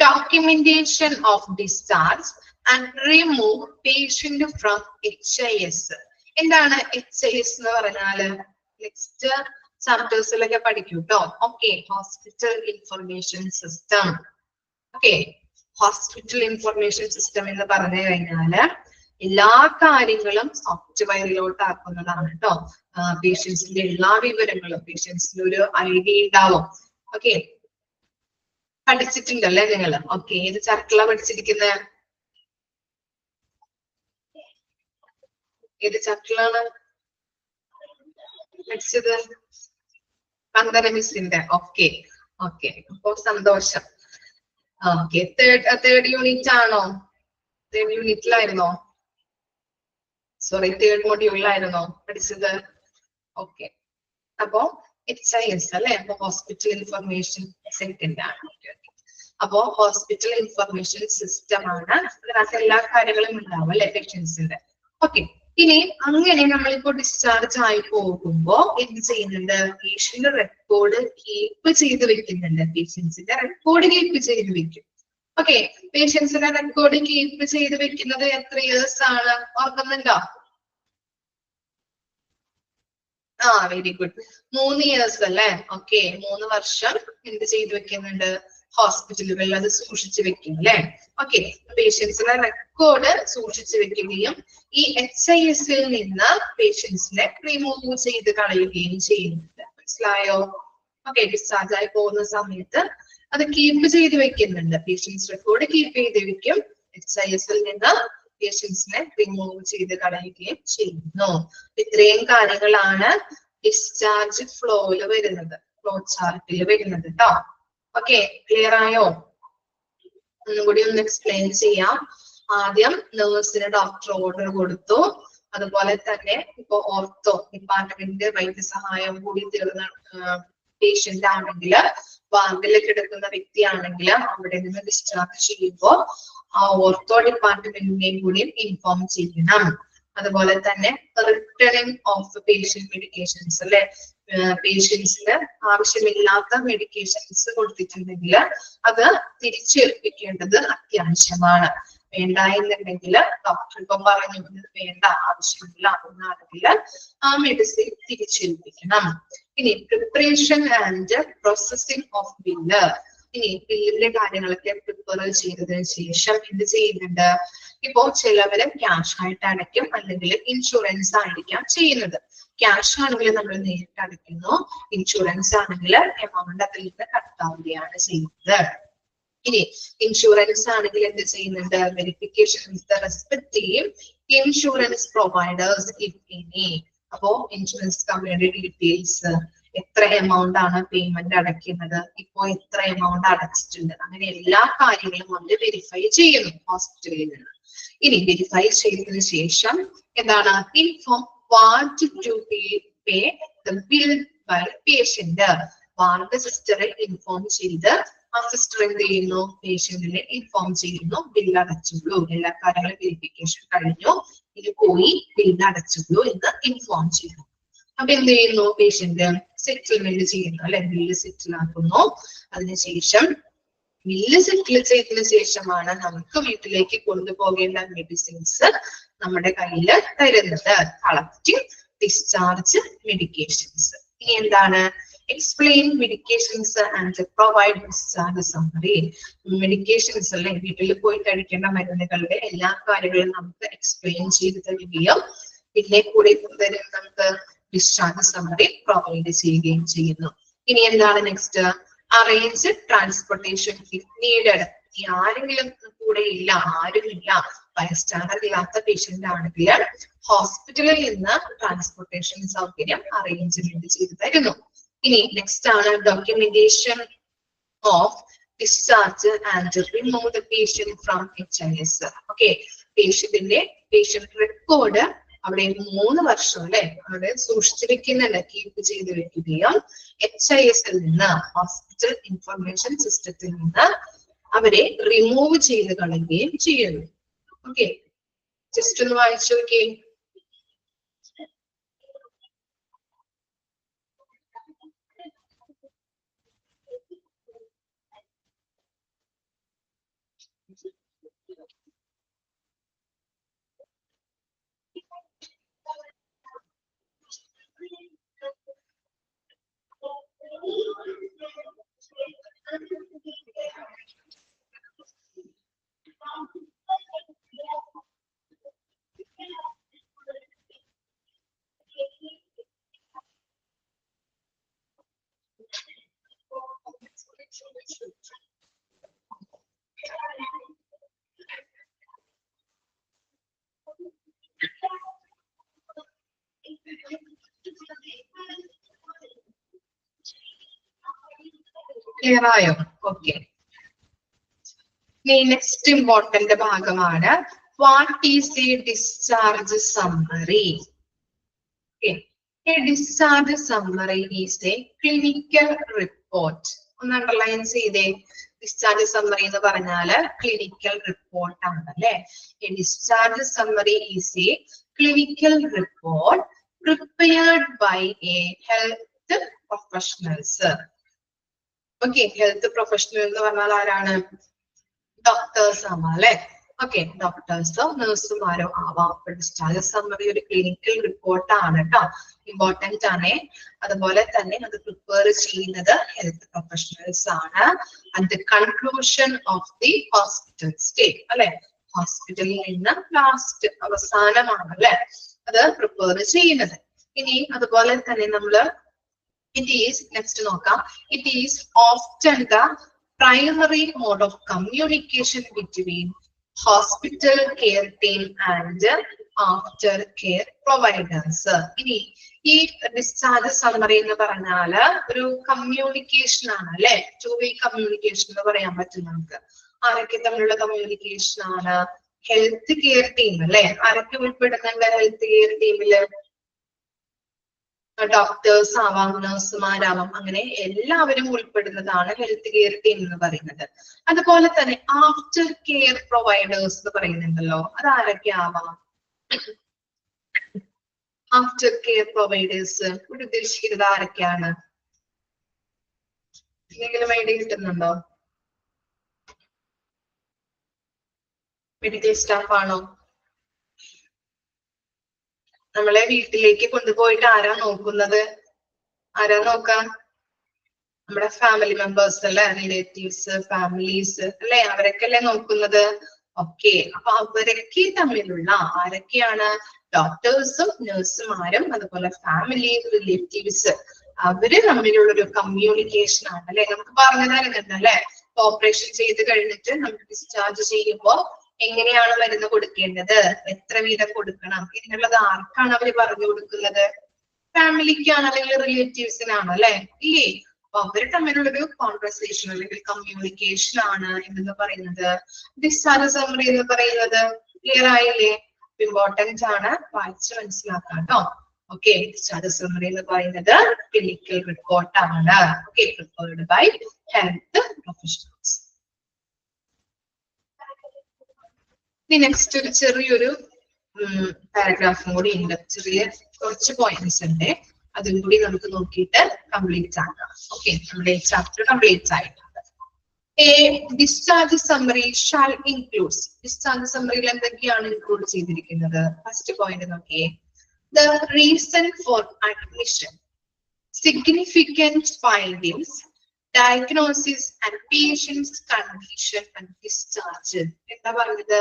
Documentation of discharge and remove patient from HIS. എന്താണ് HIS എന്ന് പറഞ്ഞാല്? നെക്സ്റ്റ് ചാപ്റ്റേഴ്സിലൊക്കെ പഠിക്കും കേട്ടോ. Okay, hospital information system. Okay, hospital information system എന്ന് പറഞ്ഞു കഴിഞ്ഞാല് എല്ലാ കാര്യങ്ങളും സോഫ്റ്റ്വെയറിലോട്ട് ആക്കുന്നതാണ് കേട്ടോ. പേഷ്യൻസിന്റെ എല്ലാ വിവരങ്ങളും, പേഷ്യൻസിന് ഒരു ഐഡിയ ഉണ്ടാവും. ഓക്കെ, പഠിച്ചിട്ടുണ്ടല്ലേ നിങ്ങൾ? ഓക്കെ, ഏത് ചാപ്റ്ററിലാണ് പഠിച്ചിരിക്കുന്നത്? ഏത് ചാപ്റ്ററിലാണ് പഠിച്ചത്? വന്ദന മിസ്സിന്റെ. ഓക്കെ ഓക്കെ, അപ്പൊ സന്തോഷം. ഓക്കെ, തേർഡ് യൂണിറ്റ് ആണോ? തേർഡ് യൂണിറ്റിലായിരുന്നോ? സോറി, തേർഡ് മൊഡ്യൂളിലായിരുന്നോ പഠിച്ചത്? ഓക്കെ, അപ്പോ HIS അല്ലെ? അപ്പൊ ഹോസ്പിറ്റൽ ഇൻഫർമേഷൻ സെക്കൻഡ് ആണ്. അപ്പോ ഹോസ്പിറ്റൽ ഇൻഫർമേഷൻ സിസ്റ്റം ആണ്. അതിനകത്ത് എല്ലാ കാര്യങ്ങളും ഉണ്ടാവും അല്ലെ പേഷ്യൻസിന്റെ. ഓക്കെ, ഇനി അങ്ങനെ നമ്മളിപ്പോ ഡിസ്ചാർജ് ആയി പോകുമ്പോ എന്ത് ചെയ്യുന്നുണ്ട്? പേഷ്യന്റ് റെക്കോർഡ് കീപ്പ് ചെയ്ത് വെക്കുന്നുണ്ട്. പേഷ്യൻസിന്റെ റെക്കോർഡ് കീപ്പ് ചെയ്ത് വെക്കും. ഓക്കെ, പേഷ്യൻസിന്റെ റെക്കോർഡ് കീപ്പ് ചെയ്ത് വെക്കുന്നത് എത്ര ഇയേഴ്സ് ആണ്? ഓർക്കുന്നുണ്ടോ? Very good. 3 ഇയേഴ്സ് അല്ലേ? ഓക്കെ, 3 വർഷം എന്ത് ചെയ്ത് വെക്കുന്നുണ്ട്? ഹോസ്പിറ്റലുകളിൽ അത് സൂക്ഷിച്ചു വെക്കും അല്ലെ? ഓക്കെ, പേഷ്യൻസിന്റെ റെക്കോർഡ് സൂക്ഷിച്ചു വെക്കുകയും ഈ HIS-ൽ നിന്ന് പേഷ്യൻസിനെ റിമൂവ് ചെയ്ത് കളയുകയും ചെയ്യുന്നുണ്ട്. മനസ്സിലായോ? ഓക്കെ, ഡിസ്ചാർജ് ആയി പോകുന്ന സമയത്ത് അത് കീപ്പ് ചെയ്ത് വെക്കുന്നുണ്ട്. പേഷ്യൻസ് റെക്കോർഡ് കീപ്പ് ചെയ്ത് വെക്കും. HIS-ൽ നിന്ന് പേഷ്യൻസിനെ റിമൂവ് ചെയ്ത് കളയുകയും ചെയ്യുന്നു. ഇത്രയും കാര്യങ്ങളാണ് ഡിസ്ചാർജ് ഫ്ലോയിൽ വരുന്നത്, ഫ്ലോ ചാർട്ടിൽ വരുന്നത് കേട്ടോ. ഓക്കെ, ക്ലിയർ ആയോ? ഒന്നുകൂടി ഒന്ന് എക്സ്പ്ലെയിൻ ചെയ്യാം. ആദ്യം നേഴ്സിന് ഡോക്ടർ ഓർഡർ കൊടുത്തു. അതുപോലെ തന്നെ ഇപ്പൊ ഓർത്തോ ഡിപ്പാർട്ട്മെന്റ് വൈദ്യസഹായം കൂടി തീർന്ന പേഷ്യന്റ് ആണെങ്കിൽ, വാർഡിൽ കിടക്കുന്ന വ്യക്തിയാണെങ്കിൽ അവിടെ നിന്ന് ഡിസ്ചാർജ് ചെയ്യുമ്പോൾ ആ ഓർത്തോ ഡിപ്പാർട്ട്മെന്റിനെയും കൂടി ഇൻഫോം ചെയ്യണം. അതുപോലെ തന്നെ റിട്ടേണിംഗ് ഓഫ് പേഷ്യന്റ് മെഡിക്കേഷൻസ് അല്ലെ? പേഷ്യൻസിന് ആവശ്യമില്ലാത്ത മെഡിക്കേഷൻസ് കൊടുത്തിട്ടുണ്ടെങ്കിൽ അത് തിരിച്ചേൽപ്പിക്കേണ്ടത് അത്യാവശ്യമാണ്. വേണ്ട എന്നുണ്ടെങ്കിൽ ഡോക്ടർ ഇപ്പം പറഞ്ഞു വേണ്ട, ആവശ്യമില്ല എന്നാണെങ്കിൽ ആ മെഡിസിൻ തിരിച്ചേൽപ്പിക്കണം. ഇനി preparation and processing of bill. ഇനി ബില്ലിന്റെ കാര്യങ്ങളൊക്കെ പ്രിപ്പയർ ചെയ്തതിനു ശേഷം എന്ത് ചെയ്യുന്നുണ്ട്? ഇപ്പോ ചിലവര് ക്യാഷ് ആയിട്ട് അടയ്ക്കും, അല്ലെങ്കിൽ ഇൻഷുറൻസ് ആയിരിക്കാം ചെയ്യുന്നത്. ക്യാഷ് ആണെങ്കിൽ നമ്മൾ നേരിട്ട് അടയ്ക്കുന്നു, ഇൻഷുറൻസ് ആണെങ്കിൽ എമൗണ്ട് അതിൽ നിന്ന് കട്ടാവുകയാണ് ചെയ്യുന്നത്. ഇനി ഇൻഷുറൻസ് ആണെങ്കിൽ എന്ത് ചെയ്യുന്നുണ്ട്? Verification with the respective insurance providers if any. അപ്പോ ഇൻഷുറൻസ് കമ്പനിയുടെ ഡീറ്റെയിൽസ്, എത്ര എമൗണ്ട് ആണ് പേയ്മെന്റ് അടയ്ക്കുന്നത്, ഇപ്പോ എത്ര എമൗണ്ട് അടച്ചിട്ടുണ്ട്, അങ്ങനെ എല്ലാ കാര്യങ്ങളും അവർ വെരിഫൈ ചെയ്യുന്നു ഹോസ്പിറ്റലിൽ നിന്ന്. ഇനി വെരിഫൈ ചെയ്തതിനു ശേഷം എന്താണ്? Inform ward to pay the bill by patient. Ward സിസ്റ്ററെ ഇൻഫോം ചെയ്ത് ആ സിസ്റ്റർ എന്ത് ചെയ്യുന്നു? പേഷ്യന്റിനെ ഇൻഫോം ചെയ്യുന്നു, ബില്ല് അടച്ചുള്ളൂ, എല്ലാ കാര്യങ്ങളും വെരിഫിക്കേഷൻ കഴിഞ്ഞു, ഇത് പോയി ബില്ല് അടച്ചുള്ളൂ എന്ന് ഇൻഫോം ചെയ്യുന്നു. അപ്പൊ എന്ത് ചെയ്യുന്നു? പേഷ്യന്റ് സെറ്റിൽമെന്റ് ചെയ്യുന്നു അല്ലെ? ബില്ല് സെറ്റിൽ ആക്കുന്നു. അതിനുശേഷം ബില്ല് സെറ്റിൽ ചെയ്തതിനു ശേഷമാണ് നമുക്ക് വീട്ടിലേക്ക് കൊണ്ടുപോകേണ്ട മെഡിസിൻസ് നമ്മുടെ കയ്യിൽ തരുന്നത്. Collecting discharge medications. ഇനി എന്താണ്? Explain medications and provide discharge summary. Medications അല്ലെ? വീട്ടിൽ പോയി കഴിക്കേണ്ട മരുന്നുകളുടെ എല്ലാ കാര്യങ്ങളും നമുക്ക് എക്സ്പ്ലെയിൻ ചെയ്ത് തരികയും പിന്നെ കൂടെ നമുക്ക് ഡിസ്ചാർജ് സമ്മറി പ്രൊവൈഡ് ചെയ്യുകയും ചെയ്യുന്നു. ഇനി എന്താണ് next? Arrange transportation if needed. ഈ ആരെങ്കിലും കൂടെ ഇല്ല, ആരുമില്ല, ബൈസ്റ്റാൻഡർ ഇല്ലാത്ത പേഷ്യന്റ് ആണെങ്കിൽ ഹോസ്പിറ്റലിൽ നിന്ന് ട്രാൻസ്പോർട്ടേഷൻ സൗകര്യം അറേഞ്ച്മെന്റ് ചെയ്തു തരുന്നു. ഇനി നെക്സ്റ്റ് ആണ് documentation of discharge and remove the patient from HIS. Okay, patient record അവിടെ 3 വർഷം അല്ലെ അവിടെ സൂക്ഷിച്ചു വെക്കുന്നുണ്ട്, കീപ്പ് ചെയ്ത് വെക്കുകയും HIS-ൽ നിന്ന്, ഹോസ്പിറ്റൽ ഇൻഫർമേഷൻ സിസ്റ്റത്തിൽ നിന്ന് അവരെ റിമൂവ് ചെയ്ത് കളയുകയും ചെയ്യുന്നു. ഓക്കെ, ജസ്റ്റ് ഒന്ന് വായിച്ചു നോക്കിയേ. ക്ലിയർ ആയോ? ഓക്കെ, നെക്സ്റ്റ് ഇമ്പോർട്ടന്റ് ഭാഗമാണ് what is A discharge summary. A discharge summary is a clinical report. ഒന്ന് അണ്ടർലൈൻ ചെയ്തേ. ഡിസ്ചാർജ് സമ്മറി എന്ന് പറഞ്ഞാല് ക്ലിനിക്കൽ റിപ്പോർട്ട് ആണ് അല്ലെ. A discharge summary is a clinical report prepared by a health professionals. Okay, health professional എന്ന് പറഞ്ഞാൽ ആരാണ്? ഡോക്ടേഴ്സ് ആണ് അല്ലെ. ഓക്കെ, ഡോക്ടേഴ്സോ നഴ്സുമാരോ ആവാം. ഡിസ്ചാർജ് സമ്മറി ഒരു ക്ലിനിക്കൽ റിപ്പോർട്ട് ആണ് കേട്ടോ, ഇമ്പോർട്ടന്റ് ആണ്. അതുപോലെ തന്നെ അത് പ്രിപ്പയർ ചെയ്യുന്നത് ഹെൽത്ത് പ്രൊഫഷണൽസ് ആണ്. At the conclusion of the hospital stay അല്ലെ, ഹോസ്പിറ്റലിൽ നിന്ന് ലാസ്റ്റ് അവസാനമാണ് അല്ലെ അത് പ്രിപ്പയർ ചെയ്യുന്നത്. ഇനി അതുപോലെ തന്നെ നമ്മള് it is, next നോക്കാം, it is often the primary mode of communication between hospital care team and after care providers. ഇനി ഈ ഡിസ്ചാർജ് സമ്മറി എന്ന് പറഞ്ഞാല് ഒരു കമ്മ്യൂണിക്കേഷൻ ആണ് അല്ലെ, ടു വേ കമ്മ്യൂണിക്കേഷൻ എന്ന് പറയാൻ പറ്റും നമുക്ക്. ആരൊക്കെ തമ്മിലുള്ള കമ്മ്യൂണിക്കേഷൻ ആണ്? ഹെൽത്ത് കെയർ ടീം അല്ലെ. ആരൊക്കെ ഉൾപ്പെടുന്നുണ്ട് ഹെൽത്ത് കെയർ ടീമില്? ഡോക്ടേഴ്സ് ആവാം, നഴ്സുമാരാവാം, അങ്ങനെ എല്ലാവരും ഉൾപ്പെടുന്നതാണ് ഹെൽത്ത് കെയർ ടീം എന്ന് പറയുന്നത്. അതുപോലെ തന്നെ ആഫ്റ്റർ കെയർ പ്രൊവൈഡേഴ്സ് എന്ന് പറയുന്നുണ്ടല്ലോ, അത് ആരൊക്കെ ആവാം? ആഫ്റ്റർ കെയർ പ്രൊവൈഡേഴ്സ് ഇവിടെ ഉദ്ദേശിക്കുന്നത് ആരൊക്കെയാണ്? എന്തെങ്കിലും ഐഡിയ കിട്ടുന്നുണ്ടോ? മെഡിക്കൽ സ്റ്റാഫ് ആണോ? നമ്മളെ വീട്ടിലേക്ക് കൊണ്ടുപോയിട്ട് ആരാ നോക്കുന്നത്? ആരാ നോക്കാം? നമ്മുടെ ഫാമിലി മെമ്പേഴ്സ് അല്ലെ, റിലേറ്റീവ്സ്, ഫാമിലീസ് അല്ലെ, അവരൊക്കെ അല്ലേ നോക്കുന്നത്. ഓക്കെ, അപ്പൊ അവരൊക്കെ തമ്മിലുള്ള ആരൊക്കെയാണ്? ഡോക്ടേഴ്സും നഴ്സുമാരും അതുപോലെ ഫാമിലി, റിലേറ്റീവ്സ്, അവര് തമ്മിലുള്ള ഒരു കമ്മ്യൂണിക്കേഷൻ ആണ് അല്ലെ. നമുക്ക് പറഞ്ഞു തരുന്നുണ്ട് അല്ലെ, ഓപ്പറേഷൻ ചെയ്ത് കഴിഞ്ഞിട്ട് നമുക്ക് ഡിസ്ചാർജ് ചെയ്യുമ്പോ എങ്ങനെയാണ് മരുന്ന് കൊടുക്കേണ്ടത്, എത്ര വീതം കൊടുക്കണം, ഇതിനുള്ളത് ആർക്കാണ് അവര് പറഞ്ഞു കൊടുക്കുന്നത്? ഫാമിലിക്കാണ് അല്ലെങ്കിൽ റിലേറ്റീവ്സിനാണ് അല്ലെ, ഇല്ലേ? അപ്പൊ അവര് തമ്മിലുള്ളൊരു കോൺവെർസേഷൻ അല്ലെങ്കിൽ കമ്മ്യൂണിക്കേഷൻ ആണ് എന്ന് പറയുന്നത് ഡിസ്ചാർജ് സമ്മറി എന്ന് പറയുന്നത്. ക്ലിയർ ആയില്ലേ? ഇമ്പോർട്ടന്റ് ആണ്, വായിച്ച് മനസ്സിലാക്കാം കേട്ടോ. ഓക്കെ, ഡിസ്ചാർജ് സമ്മറി എന്ന് പറയുന്നത് ക്ലിനിക്കൽ റിപ്പോർട്ട് ആണ്. Okay, prepared by health professionals. ഇനി നെക്സ്റ്റ് ഒരു ചെറിയൊരു പാരഗ്രാഫും കൂടി ഉണ്ട്, ചെറിയ കുറച്ച് പോയിന്റ്സ് ഉണ്ട്, അതും കൂടി നമുക്ക് നോക്കിയിട്ട് കംപ്ലീറ്റ് ആക്കാം. ഓക്കെ, നമ്മുടെ ഈ ചാപ്റ്റർ കംപ്ലീറ്റ് ആയിട്ടുണ്ട്. A discharge summary shall include. Discharge സമ്മറിയിൽ എന്തൊക്കെയാണ് ഇൻക്ലൂഡ് ചെയ്തിരിക്കുന്നത്? ഫസ്റ്റ് പോയിന്റ് നോക്കിയേ. The reason for admission, significant findings, diagnosis and patient's condition and discharge. എന്താ പറഞ്ഞത്?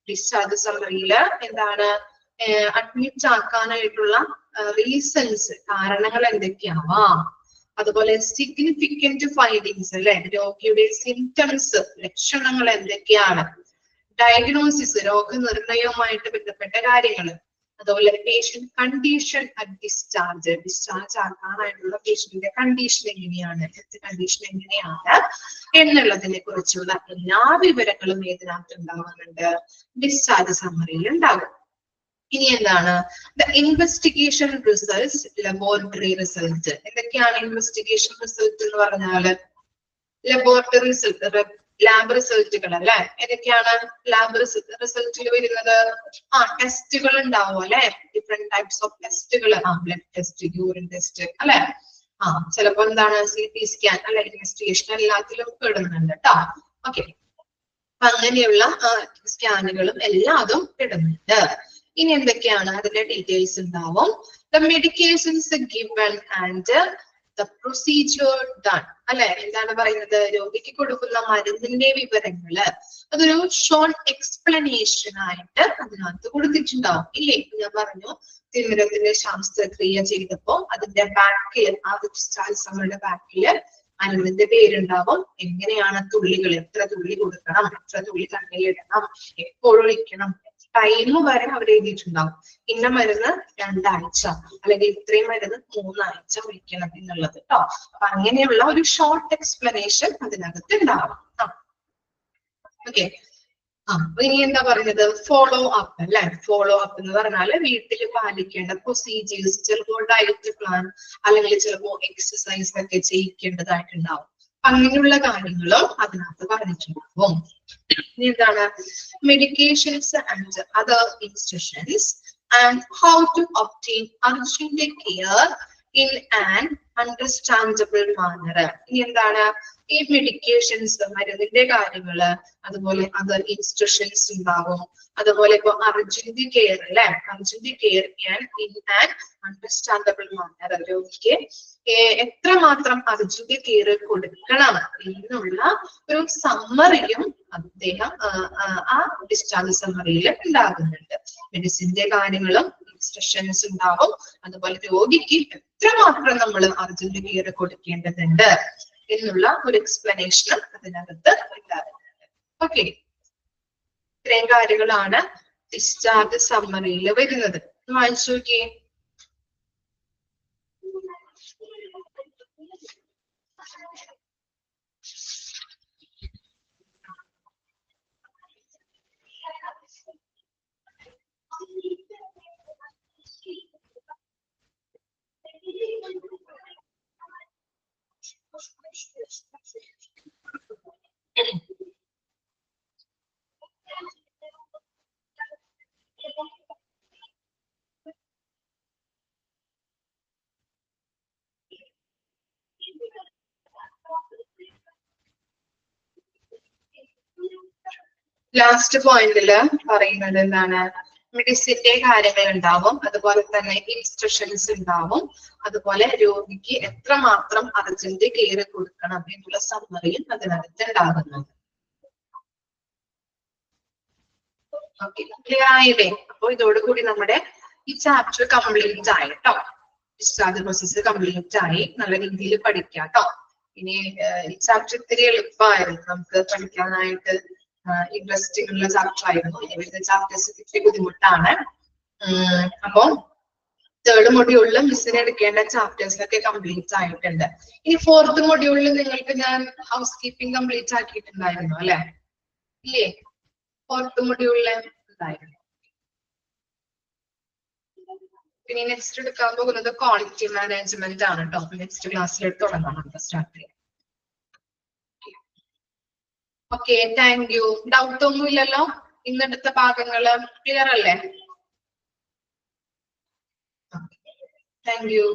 ഡിസ്ചാർജ് സമ്മറിയില് എന്താണ് അഡ്മിറ്റ് ആക്കാനായിട്ടുള്ള റീസൺസ്, കാരണങ്ങൾ എന്തൊക്കെയാവാം, അതുപോലെ സിഗ്നിഫിക്കന്റ് ഫൈൻഡിങ്സ് അല്ലെ, രോഗിയുടെ സിംറ്റംസ്, ലക്ഷണങ്ങൾ എന്തൊക്കെയാണ്, ഡയഗ്നോസിസ്, രോഗനിർണയവുമായിട്ട് ബന്ധപ്പെട്ട കാര്യങ്ങൾ, അതുപോലെ patient condition at discharge, discharge ആക്കാനായിട്ടുള്ള പേഷ്യന്റിന്റെ കണ്ടീഷൻ എങ്ങനെയാണ്, ഹെൽത്ത് കണ്ടീഷൻ എങ്ങനെയാണ് എന്നുള്ളതിനെ കുറിച്ചുള്ള എല്ലാ വിവരങ്ങളും ഇതിനകത്ത് ഉണ്ടാവുന്നുണ്ട്, ഡിസ്ചാർജ് സമ്മറിയിൽ ഉണ്ടാകും. ഇനി എന്താണ്? The investigation results, laboratory result. എന്തൊക്കെയാണ് ഇൻവെസ്റ്റിഗേഷൻ റിസൾട്ട് എന്ന് പറഞ്ഞാല്? ലബോറട്ടറി റിസൾട്ട്, ലാബ് റിസൾട്ടുകൾ അല്ലെ. ഏതൊക്കെയാണ് ലാബ് റിസൾട്ടിൽ വരുന്നത്? ടെസ്റ്റുകൾ ഉണ്ടാവും അല്ലെ, ഡിഫറെന്റ് ടൈപ്സ് ഓഫ് ടെസ്റ്റുകൾ. ബ്ലഡ് ടെസ്റ്റ്, യൂറിൻ ടെസ്റ്റ് അല്ലെ. ചിലപ്പോ എന്താണ് CT സ്കാൻ അല്ലെ, ഇൻവെസ്റ്റിഗേഷൻ എല്ലാത്തിലും പെടുന്നുണ്ട് കേട്ടോ. ഓക്കെ, അങ്ങനെയുള്ള സ്കാനുകളും എല്ലാതും ഇടുന്നുണ്ട്. ഇനി എന്തൊക്കെയാണ് അതിന്റെ ഡീറ്റെയിൽസ് ഉണ്ടാവും. The medications given and the procedure done അല്ലെ. എന്താണ് പറയുന്നത്? രോഗിക്ക് കൊടുക്കുന്ന മരുന്നിന്റെ വിവരങ്ങള് അതൊരു ഷോർട്ട് എക്സ്പ്ലനേഷൻ ആയിട്ട് അതിനകത്ത് കൊടുത്തിട്ടുണ്ടാവും ഇല്ലേ. ഞാൻ പറഞ്ഞു തിമിരത്തിന്റെ ശാസ്ത്രക്രിയ ചെയ്തപ്പോ അതിന്റെ ബാക്കിൽ നമ്മുടെ ബാക്കില് മരുന്നിന്റെ പേരുണ്ടാവും, എങ്ങനെയാണ് തുള്ളികൾ, എത്ര തുള്ളി കൊടുക്കണം, എത്ര തുള്ളി കണ്ണിലിടണം, എപ്പോഴൊഴിക്കണം, ടൈം വരെ അവിടെ എഴുതിയിട്ടുണ്ടാവും. ഇന്ന മരുന്ന് 2 ആഴ്ച അല്ലെങ്കിൽ ഇത്രയും മരുന്ന് 3 ആഴ്ച ഒഴിക്കണം എന്നുള്ളത് കേട്ടോ. അപ്പൊ അങ്ങനെയുള്ള ഒരു ഷോർട്ട് എക്സ്പ്ലനേഷൻ അതിനകത്ത് ഉണ്ടാവും. ഓക്കെ, ഇനി എന്താ പറഞ്ഞത്? ഫോളോ അപ്പ് അല്ലെ. ഫോളോ അപ്പ് എന്ന് പറഞ്ഞാല് വീട്ടിൽ പാലിക്കേണ്ട പ്രൊസീജിയേഴ്സ്, ചിലപ്പോൾ ഡയറ്റ് പ്ലാൻ അല്ലെങ്കിൽ ചിലപ്പോൾ എക്സസൈസ് ഒക്കെ ചെയ്യിക്കേണ്ടതായിട്ടുണ്ടാവും. അങ്ങനെയുള്ള കാര്യങ്ങളും അതിനകത്ത് പറഞ്ഞിട്ടുണ്ടാവും. ഇനി എന്താണ്? Medications and other instructions and how to obtain urgent care in an understandable manner. ഇനി എന്താണ്? ഈ മെഡിക്കേഷൻസ്, മരുന്നിന്റെ കാര്യങ്ങള്, അതുപോലെ അതർ ഇൻസ്ട്രക്ഷൻസ് ഉണ്ടാവും. അതുപോലെ ഇപ്പൊ അർജന്റ് കെയർ അല്ലെ, urgent care in an understandable manner. രോഗിക്ക് എത്രമാത്രം അർജന്റ് കെയർ കൊടുക്കണം എന്നുള്ള ഒരു സമ്മറിയും അദ്ദേഹം ആ ഡിസ്ചാർജ് സമ്മറിയിൽ ഉണ്ടാകുന്നുണ്ട്. മെഡിസിന്റെ കാര്യങ്ങളും ഇൻസ്ട്രക്ഷൻസ് ഉണ്ടാവും. അതുപോലെ രോഗിക്ക് എത്രമാത്രം നമ്മൾ അർജന്റ് കെയർ കൊടുക്കേണ്ടതുണ്ട് എന്നുള്ള ഒരു എക്സ്പ്ലനേഷൻ അതിനകത്ത് ഉണ്ടാകുന്നുണ്ട്. ഓക്കെ, ഇത്രയും കാര്യങ്ങളാണ് ഡിസ്ചാർജ് സമ്മറിയിൽ വരുന്നത്. വായിച്ചു നോക്കിയേ. ലാസ്റ്റ് പോയിന്റില് പറയുന്നത് എന്താണ്? മെഡിസിന്റെ കാര്യങ്ങൾ ഉണ്ടാവും, അതുപോലെ തന്നെ ഇൻസ്ട്രക്ഷൻസ് ഉണ്ടാവും, അതുപോലെ രോഗിക്ക് എത്രമാത്രം അർജന്റ് കെയർ കൊടുക്കണം എന്നുള്ള സമ്മറിയും അതിനകത്ത് ഉണ്ടാകുന്നുണ്ട്. ഓക്കെ, ക്ലിയർ ആയില്ലേ? അപ്പൊ ഇതോടുകൂടി നമ്മുടെ ഈ ചാപ്റ്റർ കംപ്ലീറ്റ് ആയി കേട്ടോ. ഡിസ്ചാർജ് പ്രോസസ് കംപ്ലീറ്റ് ആയി. നല്ല രീതിയിൽ പഠിക്കാം കേട്ടോ. ഇനി ഈ ചാപ്റ്റർ ഇത്തിരി എളുപ്പമായിരുന്നു നമുക്ക് പഠിക്കാനായിട്ട്. ഇൻട്രസ്റ്റിംഗ് ഉള്ള ചാപ്റ്റർ ആയിരുന്നു. ഇനി വരുന്ന ചാപ്റ്റേഴ്സ് ഇത്തിരി ബുദ്ധിമുട്ടാണ്. അപ്പൊ തേർഡ് മൊഡ്യൂളിൽ മിസ്സിന് എടുക്കേണ്ട ചാപ്റ്റേഴ്സ് ഒക്കെ കംപ്ലീറ്റ് ആയിട്ടുണ്ട്. ഇനി ഫോർത്ത് മൊഡ്യൂളിൽ നിങ്ങൾക്ക് ഞാൻ ഹൗസ് കീപ്പിംഗ് കംപ്ലീറ്റ് ആക്കിയിട്ടുണ്ടായിരുന്നു അല്ലെ? ഇല്ലേ? ഫോർത്ത് മൊഡ്യൂളില് ഉണ്ടായിരുന്നു. പിന്നെ നെക്സ്റ്റ് എടുക്കാൻ പോകുന്നത് ക്വാളിറ്റി മാനേജ്മെന്റ് ആണ് കേട്ടോ. നെക്സ്റ്റ് ക്ലാസ്സിൽ തുടങ്ങാം, സ്റ്റാർട്ട് ചെയ്യാം. Okay, thank you. ഡൗട്ട് ഒന്നും ഇല്ലല്ലോ? ഇന്നെടുത്ത ഭാഗങ്ങള് ക്ലിയർ അല്ലേ? Thank you.